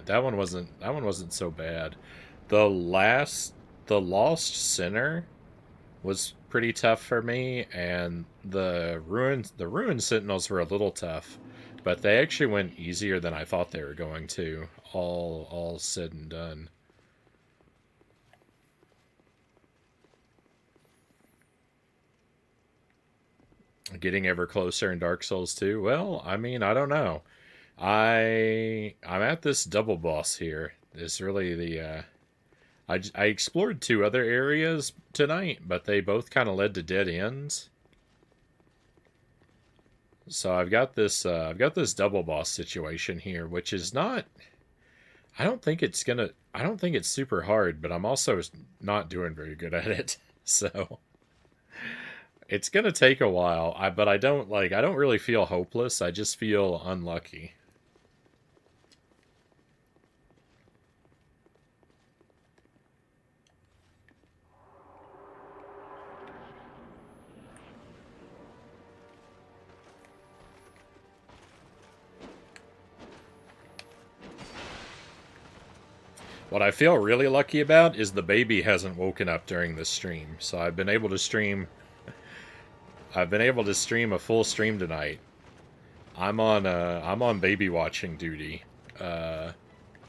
That one wasn't so bad. The Lost Sinner was pretty tough for me, and the ruin sentinels were a little tough, but they actually went easier than I thought they were going to. All said and done. Getting ever closer in Dark Souls 2. Well, I mean, I don't know. I'm at this double boss here. It's really I explored 2 other areas tonight, but they both kind of led to dead ends. So I've got this double boss situation here, which is not. I don't think it's super hard, but I'm also not doing very good at it. So it's gonna take a while. But I don't really feel hopeless. I just feel unlucky. What I feel really lucky about is the baby hasn't woken up during this stream, so I've been able to stream. I've been able to stream a full stream tonight. I'm on baby watching duty. Uh,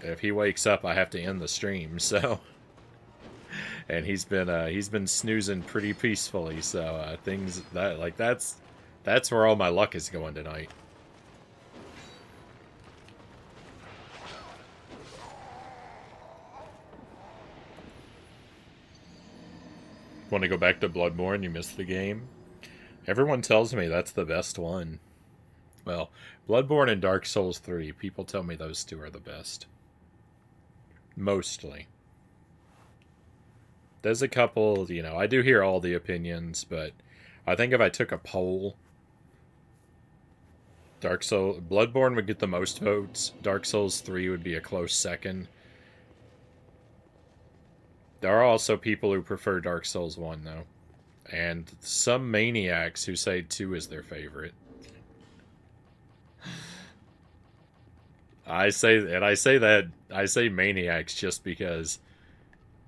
if he wakes up, I have to end the stream. So, and he's been snoozing pretty peacefully. So things that's where all my luck is going tonight. Want to go back to Bloodborne? You missed the game. Everyone tells me that's the best one. Well, Bloodborne and Dark Souls 3, people tell me those 2 are the best. Mostly. There's a couple, I do hear all the opinions, but I think if I took a poll, Bloodborne would get the most votes. Dark Souls 3 would be a close second. There are also people who prefer Dark Souls 1, though. And some maniacs who say 2 is their favorite. I say maniacs just because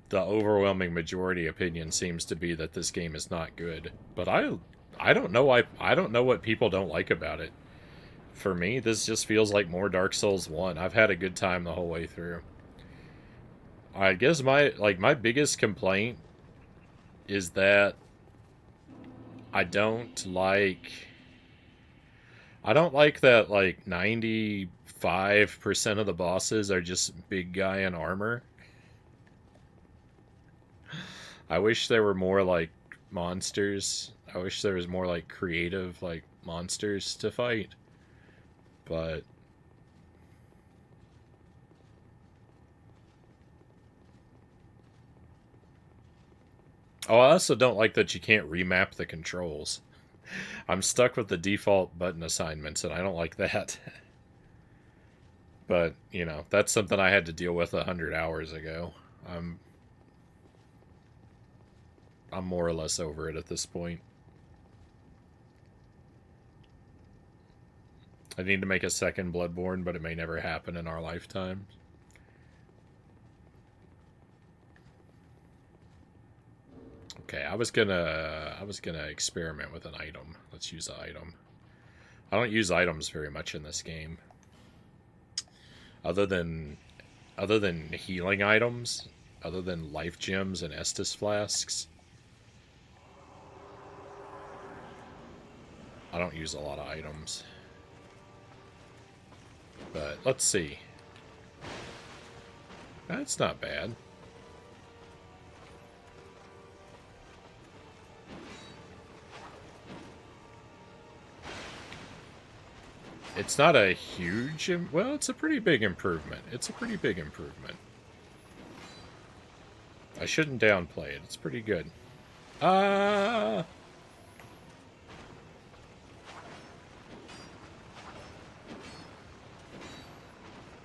the overwhelming majority opinion seems to be that this game is not good. But I don't know I don't know what people don't like about it. For me, this just feels like more Dark Souls 1. I've had a good time the whole way through. I guess my biggest complaint is that I don't like that 95% of the bosses are just big guy in armor. I wish there were more monsters. I wish there was more creative monsters to fight. But oh, I also don't like that you can't remap the controls. I'm stuck with the default button assignments, and I don't like that. But, that's something I had to deal with 100 hours ago. I'm more or less over it at this point. I need to make a second Bloodborne, but it may never happen in our lifetime. Okay, I was gonna experiment with an item. Let's use an item. I don't use items very much in this game. Other than healing items, other than life gems and Estus flasks, I don't use a lot of items. But let's see. That's not bad. It's not a huge... Well, it's a pretty big improvement. It's a pretty big improvement. I shouldn't downplay it. It's pretty good. Uh...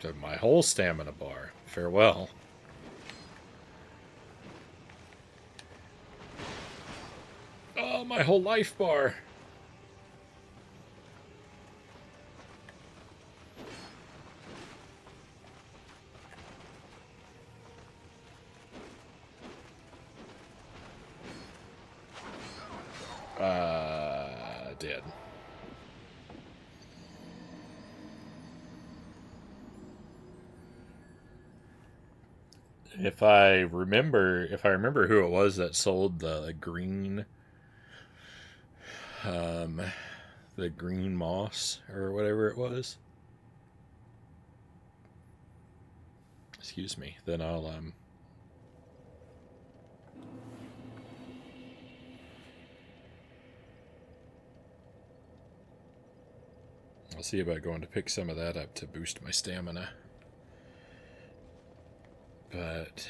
To my whole stamina bar. Farewell. Oh, my whole life bar. Dead. If I remember who it was that sold um, the green moss or whatever it was. Excuse me. Then I'll see about going to pick some of that up to boost my stamina. But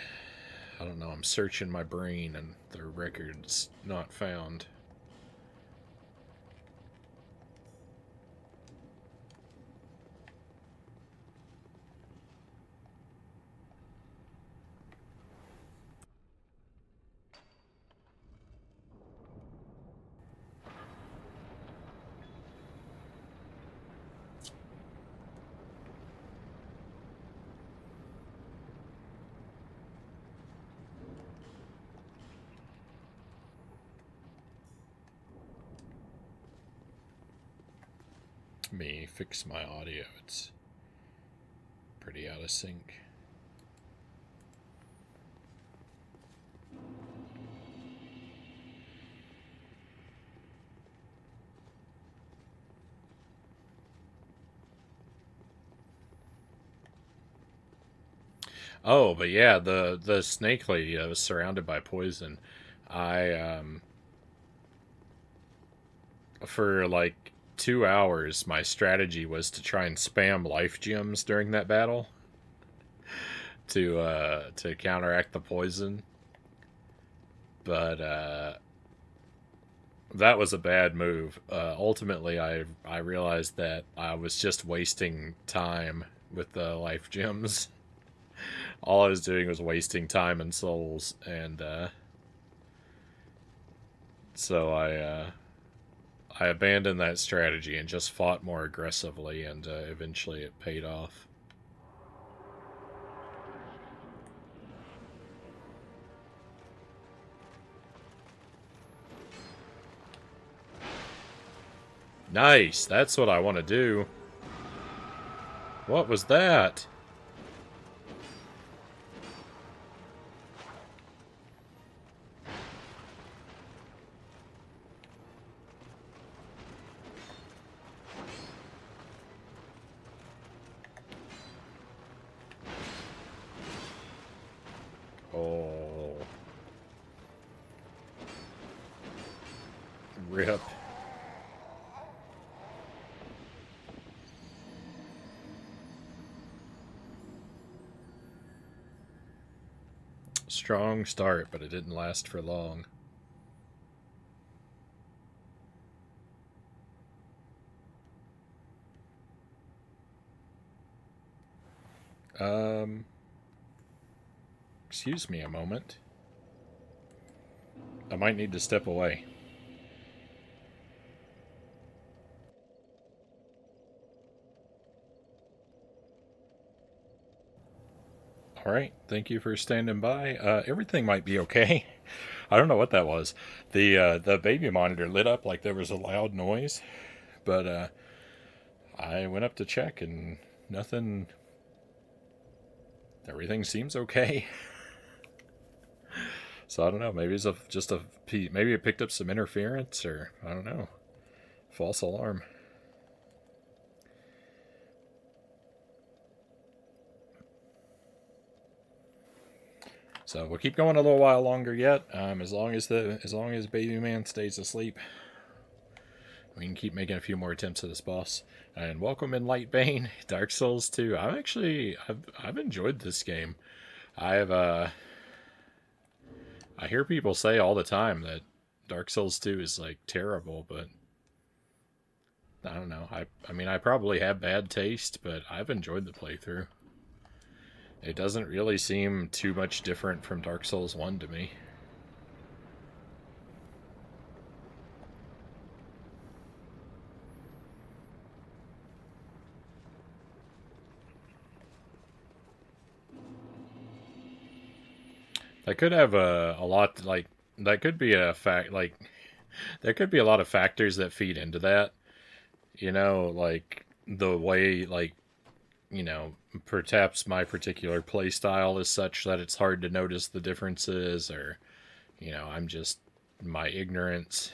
I don't know. I'm searching my brain and the record's not found. Let me fix my audio. It's pretty out of sync. Oh, but yeah, the snake lady was surrounded by poison. I for like 2 hours, my strategy was to try and spam life gems during that battle to counteract the poison. But that was a bad move. Ultimately, I realized that I was just wasting time with the life gems. All I was doing was wasting time and souls, and so I abandoned that strategy and just fought more aggressively, and eventually it paid off. Nice, that's what I want to do. What was that? Oh. Rip. Strong start, but it didn't last for long. Excuse me a moment. I might need to step away. All right, thank you for standing by. Everything might be okay. I don't know what that was. The baby monitor lit up like there was a loud noise, but I went up to check and nothing. Everything seems okay. So I don't know. Maybe it's just a maybe it picked up some interference, or I don't know. False alarm. So we'll keep going a little while longer yet. As long as Baby Man stays asleep, we can keep making a few more attempts at this boss. And welcome in Lightbane, Dark Souls 2. I've enjoyed this game. I hear people say all the time that Dark Souls 2 is like terrible, but I don't know. I mean I probably have bad taste, but I've enjoyed the playthrough. It doesn't really seem too much different from Dark Souls 1 to me. That could have a lot, like, that could be a fact, like, there could be a lot of factors that feed into that. You know, like, the way, like, perhaps my particular play style is such that it's hard to notice the differences, or, I'm just, my ignorance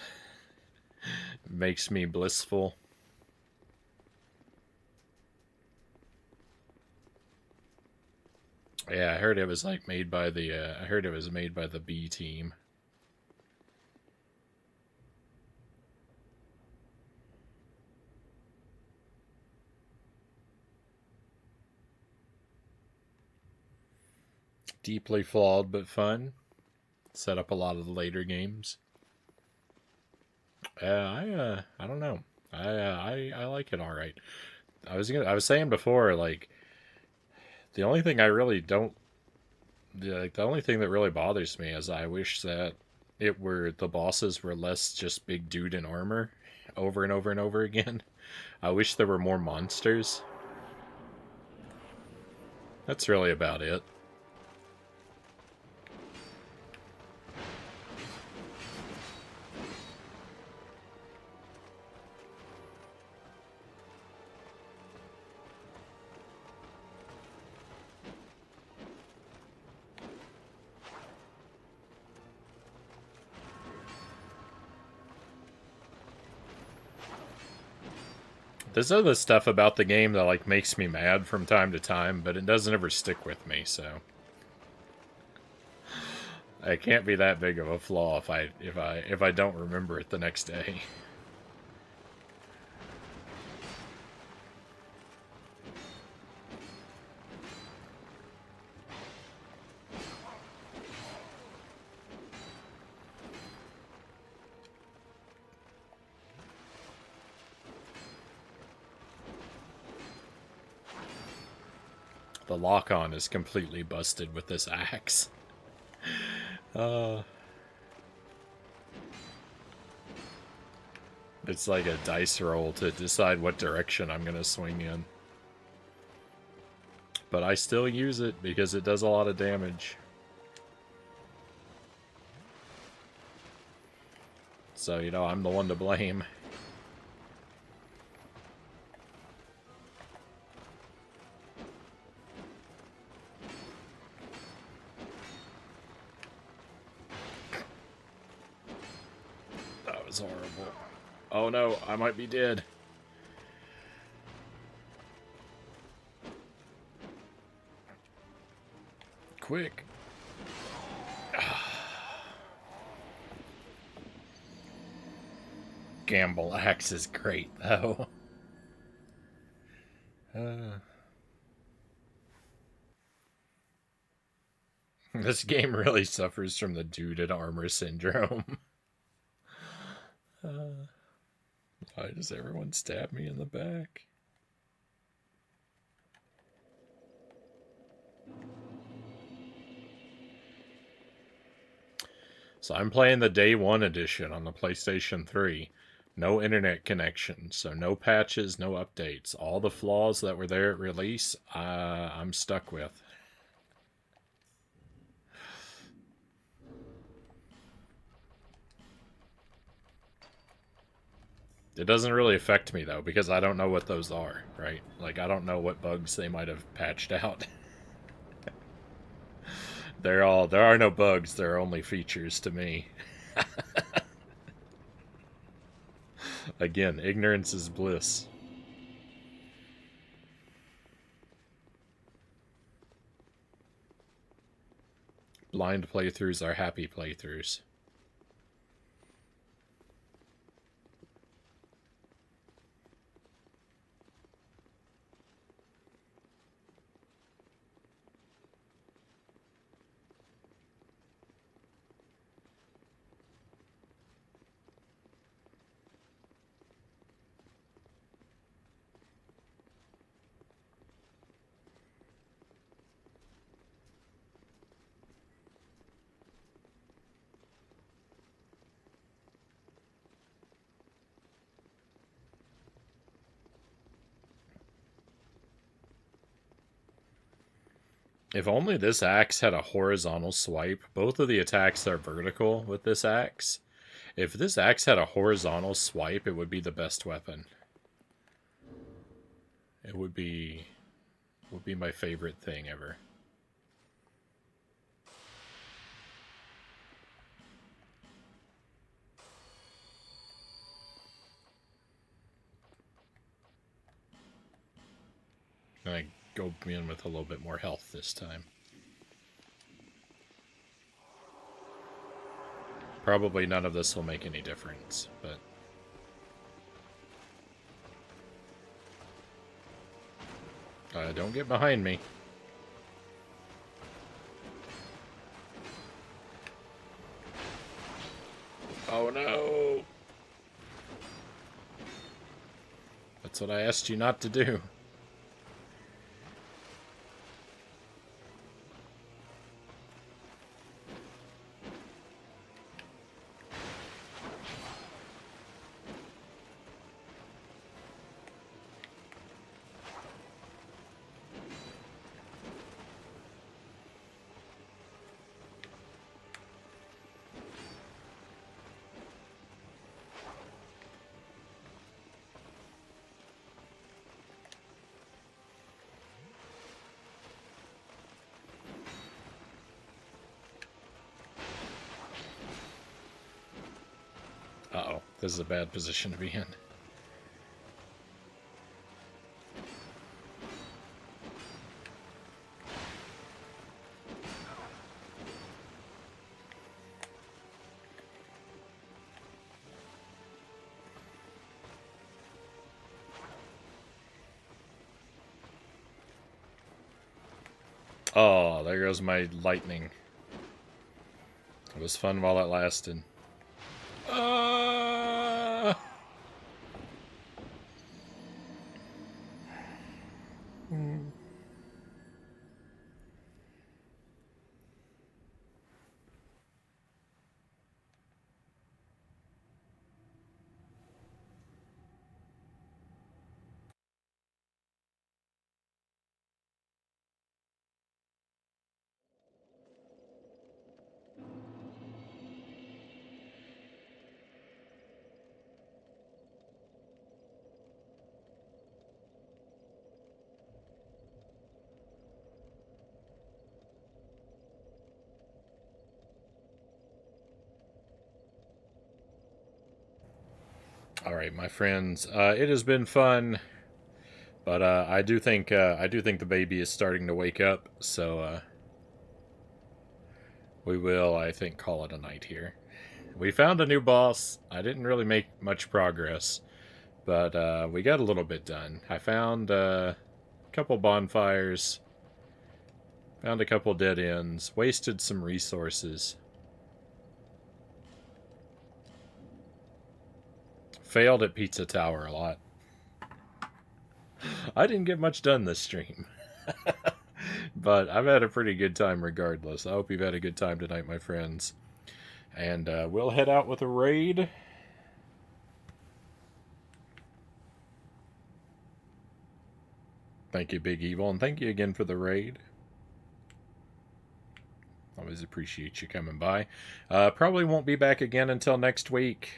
makes me blissful. Yeah, I heard it was like made by I heard it was made by the B team. Deeply flawed but fun. Set up a lot of the later games. I don't know. I like it all right. I was saying before, like, the only thing I really don't the only thing that really bothers me is I wish that the bosses were less just big dude in armor over and over and over again. I wish there were more monsters. That's really about it. There's other stuff about the game that like makes me mad from time to time, but it doesn't ever stick with me, so it can't be that big of a flaw if I don't remember it the next day. The lock-on is completely busted with this axe. It's like a dice roll to decide what direction I'm gonna swing in. But I still use it because it does a lot of damage. So, I'm the one to blame. That was horrible. Oh no, I might be dead. Quick. Gamble axe is great, though. This game really suffers from the dude in armor syndrome. Why does everyone stab me in the back? So I'm playing the day one edition on the PlayStation 3. No internet connection, so no patches, no updates. All the flaws that were there at release, I'm stuck with. It doesn't really affect me, though, because I don't know what those are, right? Like, I don't know what bugs they might have patched out. There are no bugs, there are only features to me. Again, ignorance is bliss. Blind playthroughs are happy playthroughs. If only this axe had a horizontal swipe. Both of the attacks are vertical with this axe. If this axe had a horizontal swipe, it would be the best weapon. It would be my favorite thing ever. And I go in with a little bit more health this time. Probably none of this will make any difference, but... don't get behind me. Oh no! That's what I asked you not to do. Uh-oh, this is a bad position to be in. Oh, there goes my lightning. It was fun while it lasted. All right, my friends. It has been fun, but I do think the baby is starting to wake up. So we will, I think, call it a night here. We found a new boss. I didn't really make much progress, but we got a little bit done. I found a couple bonfires, found a couple dead ends, wasted some resources. Failed at Pizza Tower a lot. I didn't get much done this stream. But I've had a pretty good time regardless. I hope you've had a good time tonight, my friends. And we'll head out with a raid. Thank you, Big Evil, and thank you again for the raid. Always appreciate you coming by. Probably won't be back again until next week.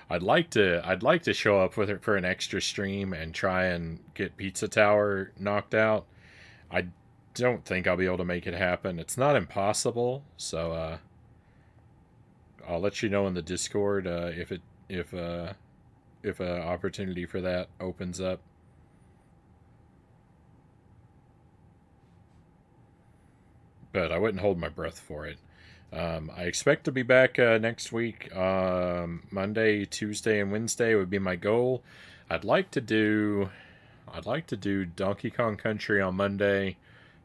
I'd like to show up with it for an extra stream and try and get Pizza Tower knocked out. I don't think I'll be able to make it happen. It's not impossible, so I'll let you know in the Discord if a opportunity for that opens up. But I wouldn't hold my breath for it. I expect to be back next week. Monday, Tuesday, and Wednesday would be my goal. I'd like to do I'd like to do Donkey Kong Country on Monday,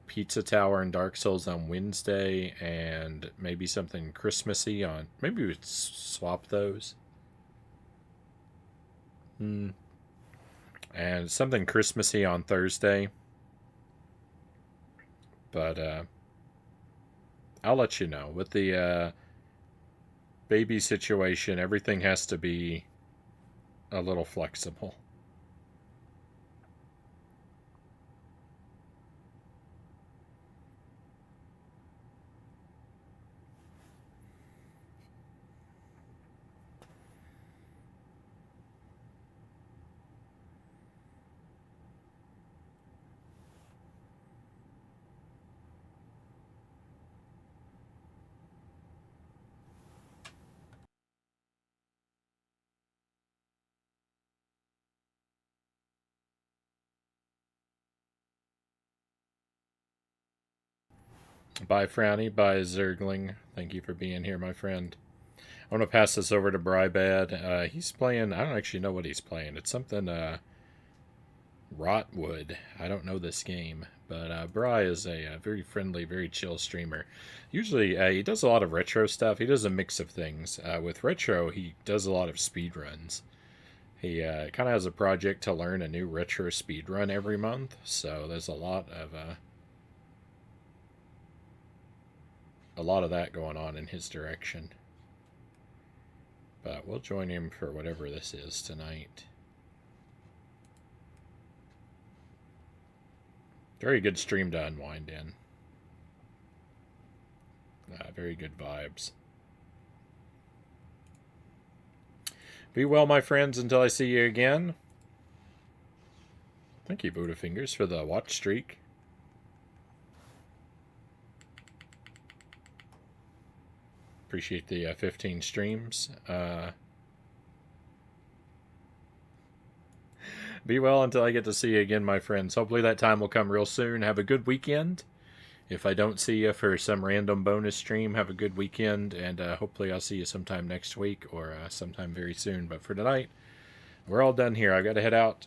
Pizza Tower and Dark Souls on Wednesday, and maybe something Christmassy on. Maybe we'd swap those. Hmm. And something Christmassy on Thursday. But I'll let you know. With the baby situation, everything has to be a little flexible. Bye, Frownie. Bye, Zergling. Thank you for being here, my friend. I'm going to pass this over to Brybad. He's playing, I don't actually know what he's playing. It's something, Rotwood. I don't know this game. But Bry is a very friendly, very chill streamer. Usually, he does a lot of retro stuff. He does a mix of things. With retro, he does a lot of speed runs. He kind of has a project to learn a new retro speed run every month. So there's a lot of that going on in his direction. But we'll join him for whatever this is tonight. Very good stream to unwind in. Very good vibes. Be well, my friends, until I see you again. Thank you, Buddha Fingers, for the watch streak. Appreciate the 15 streams. Be well until I get to see you again, my friends. Hopefully that time will come real soon. Have a good weekend. If I don't see you for some random bonus stream, have a good weekend, and hopefully I'll see you sometime next week or sometime very soon. But for tonight, we're all done here. I've got to head out.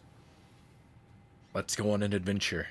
Let's go on an adventure.